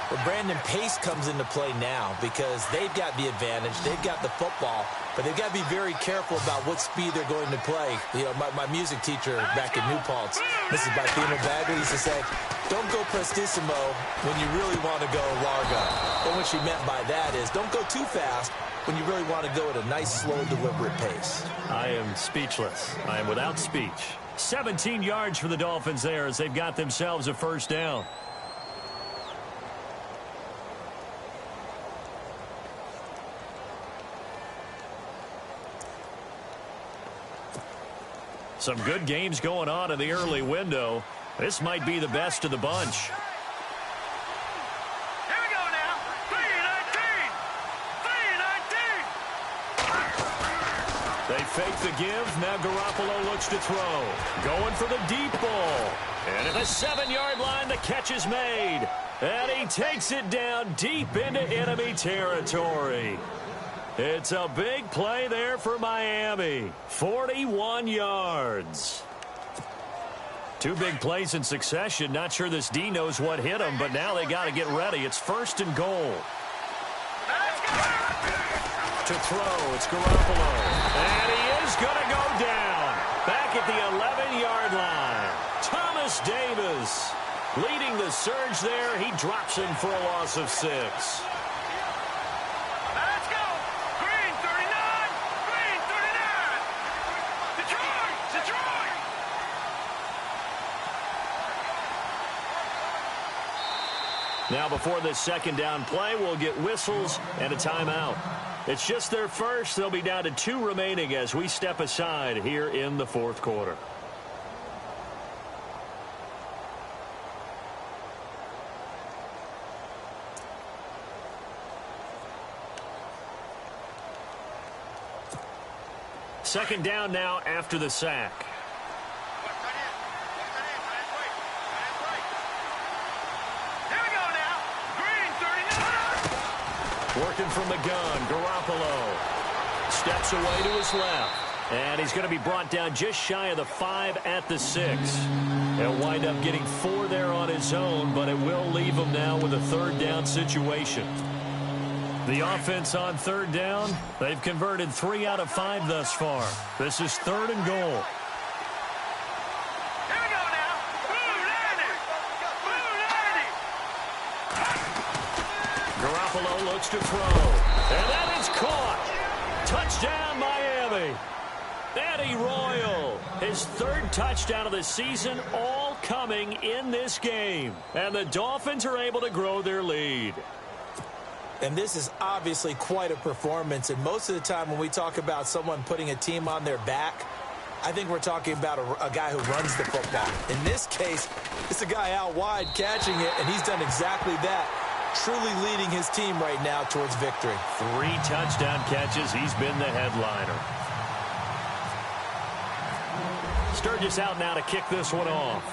But Brandon, pace comes into play now because they've got the advantage. They've got the football, but they've got to be very careful about what speed they're going to play. You know, my music teacher back in New Paltz, Mrs. Bipino Bagley, used to say, don't go prestissimo when you really want to go largo. And what she meant by that is don't go too fast when you really want to go at a nice, slow, deliberate pace. I am speechless. I am without speech. 17 yards for the Dolphins there as they've got themselves a first down. Some good games going on in the early window. This might be the best of the bunch. Here we go now. 3-19. 3-19. They fake the give. Now Garoppolo looks to throw. Going for the deep ball. And at the 7-yard line, the catch is made. And he takes it down deep into enemy territory. It's a big play there for Miami. 41 yards. Two big plays in succession. Not sure this D knows what hit him, but now they got to get ready. It's 1st and goal. To throw, it's Garoppolo. And he is going to go down. Back at the 11-yard line. Thomas Davis leading the surge there. He drops him for a loss of 6. Let's go. Green 39. Green 39. Detroit. Detroit. Now before this 2nd down play, we'll get whistles and a timeout. It's just their first. They'll be down to 2 remaining as we step aside here in the 4th quarter. Second down now after the sack. Here we go now. Green 39. Working from the gun, Garoppolo steps away to his left. And he's going to be brought down just shy of the 5 at the 6. He'll wind up getting 4 there on his own, but it will leave him now with a 3rd down situation. The offense on 3rd down, they've converted 3 out of 5 thus far. This is 3rd and goal. Here we go now. Blue 90. Blue 90. Garoppolo looks to throw. And that is caught. Touchdown, Miami. Eddie Royal, his 3rd touchdown of the season, all coming in this game. And the Dolphins are able to grow their lead. And this is obviously quite a performance. And most of the time when we talk about someone putting a team on their back, I think we're talking about a guy who runs the football. In this case, it's a guy out wide catching it, and he's done exactly that, truly leading his team right now towards victory. 3 touchdown catches. He's been the headliner. Sturgis out now to kick this one off.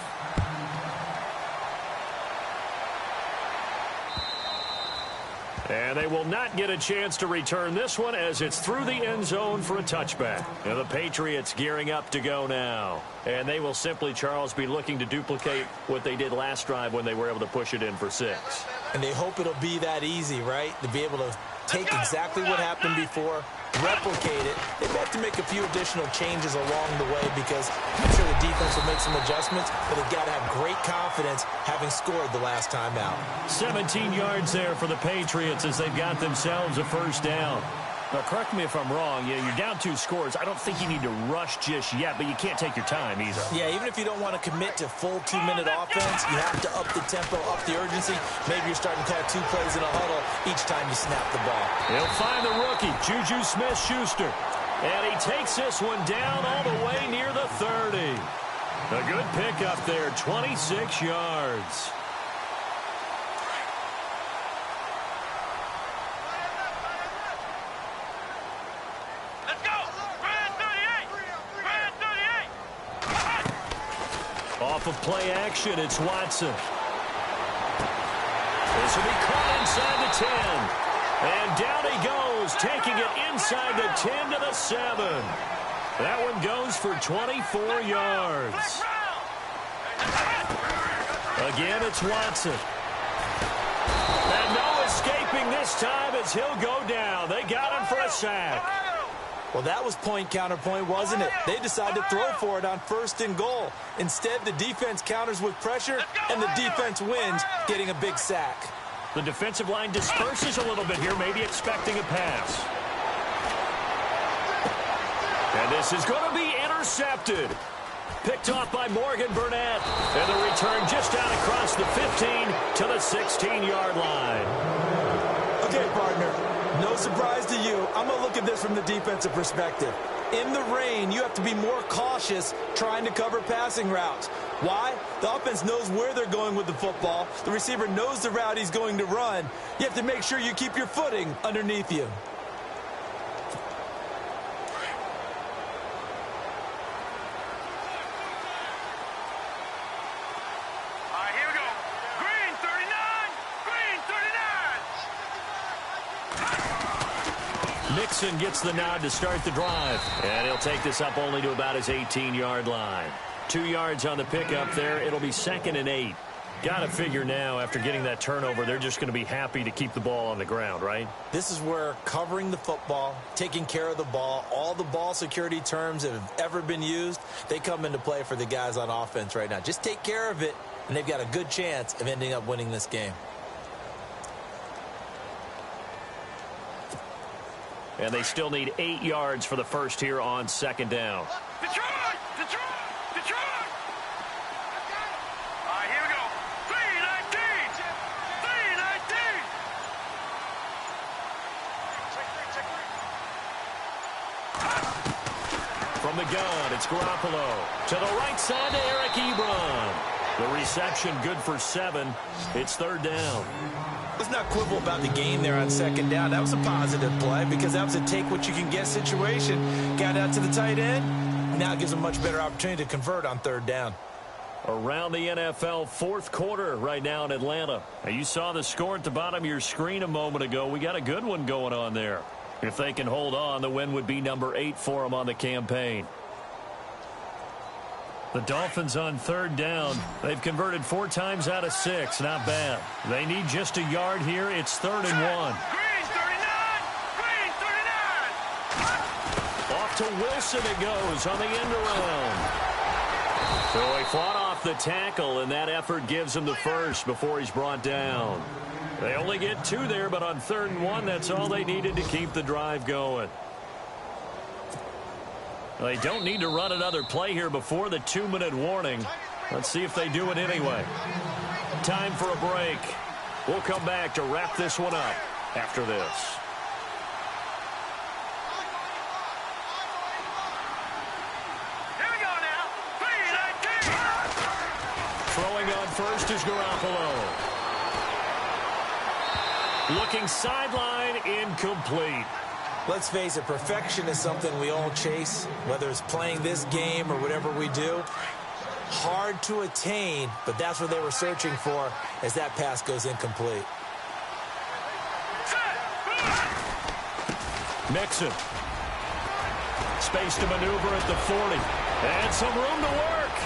And they will not get a chance to return this one as it's through the end zone for a touchback. And the Patriots gearing up to go now. And they will simply, Charles, be looking to duplicate what they did last drive when they were able to push it in for 6. And they hope it'll be that easy, right? To be able to take exactly what happened before, replicate it. They've had to make a few additional changes along the way because I'm sure the defense will make some adjustments, but they've got to have great confidence having scored the last time out. 17 yards there for the Patriots as they've got themselves a 1st down. Now, correct me if I'm wrong. Yeah, you're down 2 scores. I don't think you need to rush just yet, but you can't take your time either. Yeah, even if you don't want to commit to full 2-minute offense, you have to up the tempo, up the urgency. Maybe you're starting to call 2 plays in a huddle each time you snap the ball. He'll find the rookie, Juju Smith-Schuster. And he takes this one down all the way near the 30. A good pickup there, 26 yards. Off of play action, it's Watson. This will be caught inside the 10. And down he goes, taking it inside the 10 to the 7. That one goes for 24 yards. Again, it's Watson. And no escaping this time as he'll go down. They got him for a sack. Well, that was point counterpoint, wasn't it? They decided to throw for it on 1st and goal. Instead, the defense counters with pressure, and the defense wins, getting a big sack. The defensive line disperses a little bit here, maybe expecting a pass. And this is going to be intercepted. Picked off by Morgan Burnett. And the return just out across the 15 to the 16-yard line. Okay, partner. No no surprise to you, I'm going to look at this from the defensive perspective. In the rain, you have to be more cautious trying to cover passing routes. Why? The offense knows where they're going with the football. The receiver knows the route he's going to run. You have to make sure you keep your footing underneath you. Mixon gets the nod to start the drive. And he'll take this up only to about his 18-yard line. 2 yards on the pickup there. It'll be 2nd and 8. Got to figure now, after getting that turnover, they're just going to be happy to keep the ball on the ground, right? This is where covering the football, taking care of the ball, all the ball security terms that have ever been used, they come into play for the guys on offense right now. Just take care of it, and they've got a good chance of ending up winning this game. And they still need 8 yards for the first here on 2nd down. Detroit! Detroit! Detroit! All right, here we go. 3-19! 3-19! From the gun, it's Garoppolo. To the right side to Eric Ebron. The reception good for 7. It's 3rd down. Let's not quibble about the game there on 2nd down. That was a positive play because that was a take-what-you-can-get situation. Got out to the tight end. Now it gives them a much better opportunity to convert on 3rd down. Around the NFL, 4th quarter right now in Atlanta. Now, you saw the score at the bottom of your screen a moment ago. We got a good one going on there. If they can hold on, the win would be number 8 for them on the campaign. The Dolphins on 3rd down. They've converted 4 times out of 6. Not bad. They need just a yard here. It's 3rd and 1. Green 39! Green 39! Off to Wilson it goes on the end around. So he fought off the tackle, and that effort gives him the first before he's brought down. They only get 2 there, but on 3rd and 1, that's all they needed to keep the drive going. They don't need to run another play here before the 2-minute warning. Let's see if they do it anyway. Time for a break. We'll come back to wrap this one up after this. Here we go now. 3-19! Throwing on first is Garoppolo. Looking sideline, incomplete. Let's face it, perfection is something we all chase, whether it's playing this game or whatever we do. Hard to attain, but that's what they were searching for as that pass goes incomplete. Mixon. Space to maneuver at the 40. And some room to work.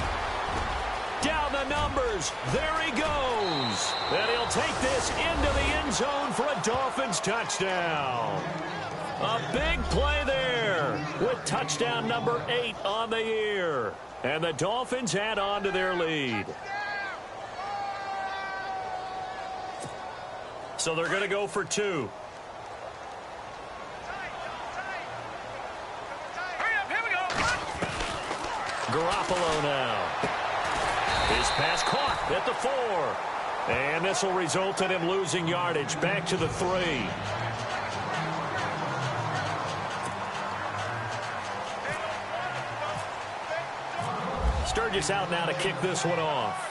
Down the numbers. There he goes. And he'll take this into the end zone for a Dolphins touchdown. A big play there with touchdown number 8 on the year. And the Dolphins add on to their lead. So they're going to go for 2. Hurry up, here we go! Garoppolo now. His pass caught at the 4. And this will result in him losing yardage back to the 3. Sturgis out now to kick this one off.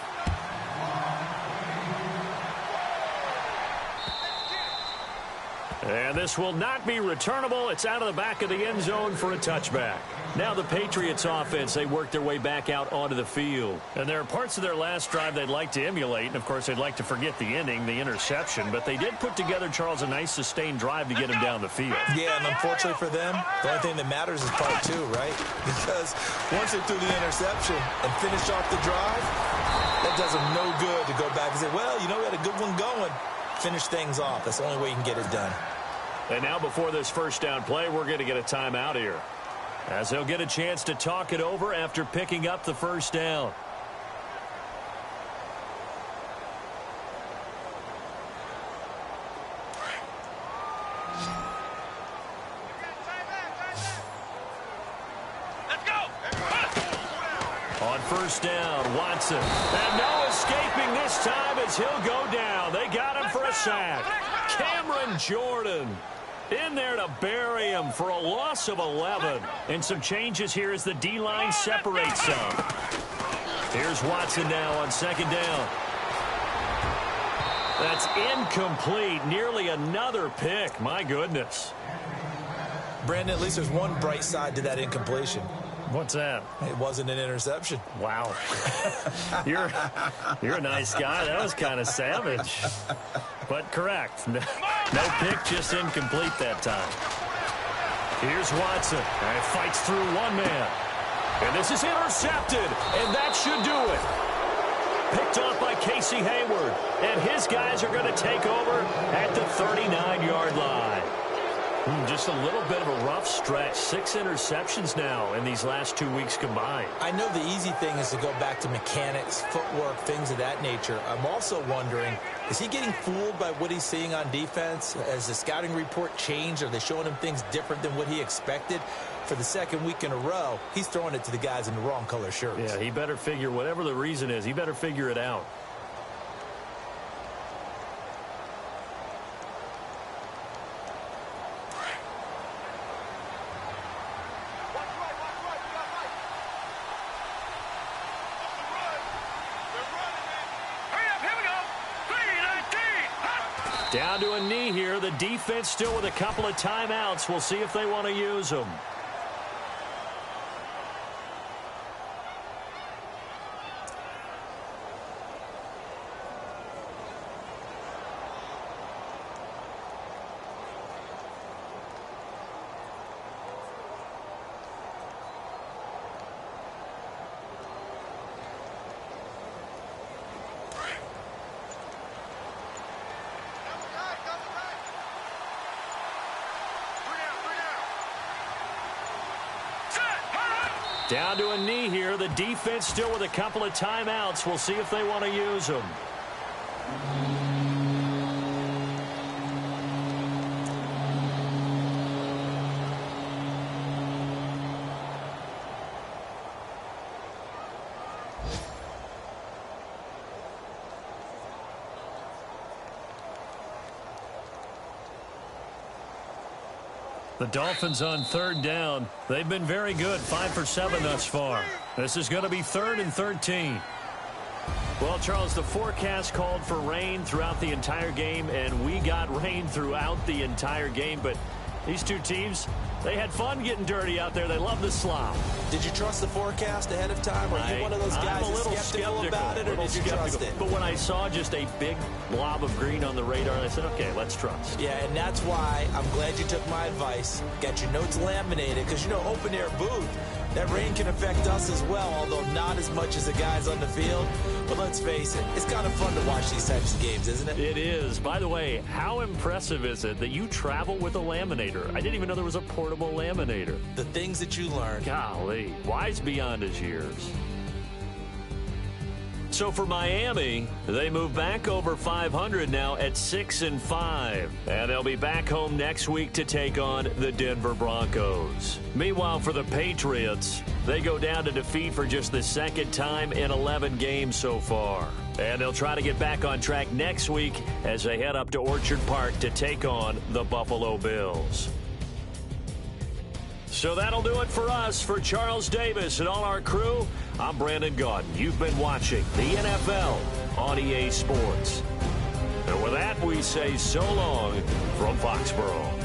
And this will not be returnable. It's out of the back of the end zone for a touchback. Now the Patriots offense, they work their way back out onto the field. And there are parts of their last drive they'd like to emulate. And, of course, they'd like to forget the ending, the interception. But they did put together, Charles, a nice sustained drive to get him down the field. Yeah, and unfortunately for them, the only thing that matters is part 2, right? Because once they threw the interception and finished off the drive, that does them no good to go back and say, well, you know, we had a good one going. Finish things off. That's the only way you can get it done. And now before this first down play, we're going to get a timeout here, as they'll get a chance to talk it over after picking up the first down. Let's go! On first down, Watson. And no escaping this time as he'll go down. They got him for a sack. Cameron Jordan. In there to bury him for a loss of 11. And some changes here as the D-line separates some. Here's Watson now on second down. That's incomplete. Nearly another pick. My goodness. Brandon, at least there's one bright side to that incompletion. What's that? It wasn't an interception. Wow. You're a nice guy. That was kind of savage. But correct. No pick, just incomplete that time. Here's Watson. And fights through one man. And this is intercepted. And that should do it. Picked off by Casey Hayward. And his guys are going to take over at the 39-yard line. Just a little bit of a rough stretch. 6 interceptions now in these last 2 weeks combined. I know the easy thing is to go back to mechanics, footwork, things of that nature. I'm also wondering, is he getting fooled by what he's seeing on defense? Has the scouting report changed? Are they showing him things different than what he expected? For the second week in a row, he's throwing it to the guys in the wrong color shirts. Yeah, he better figure, whatever the reason is, he better figure it out. Down to a knee here. The defense still with a couple of timeouts. We'll see if they want to use them. Down to a knee here. The defense still with a couple of timeouts. We'll see if they want to use them. The Dolphins on third down. They've been very good, 5 for 7 thus far. This is going to be 3rd and 13. Well, Charles, the forecast called for rain throughout the entire game, and we got rain throughout the entire game. But these two teams, they had fun getting dirty out there. They love the slop. Did you trust the forecast ahead of time? Or are you one of those guys that's skeptical about it, or did you trust it? But when I saw just a big blob of green on the radar, I said, okay, let's trust. Yeah, and that's why I'm glad you took my advice. Got your notes laminated, because, you know, open-air booth, that rain can affect us as well, although not as much as the guys on the field. But let's face it, it's kind of fun to watch these types of games, isn't it? It is. By the way, how impressive is it that you travel with a laminator? I didn't even know there was a portable laminator. The things that you learn. Golly, wise beyond his years. So for Miami, they move back over 500 now at 6-5. And they'll be back home next week to take on the Denver Broncos. Meanwhile, for the Patriots, they go down to defeat for just the second time in 11 games so far. And they'll try to get back on track next week as they head up to Orchard Park to take on the Buffalo Bills. So that'll do it for us. For Charles Davis and all our crew, I'm Brandon Gaudin. You've been watching the NFL on EA Sports. And with that, we say so long from Foxborough.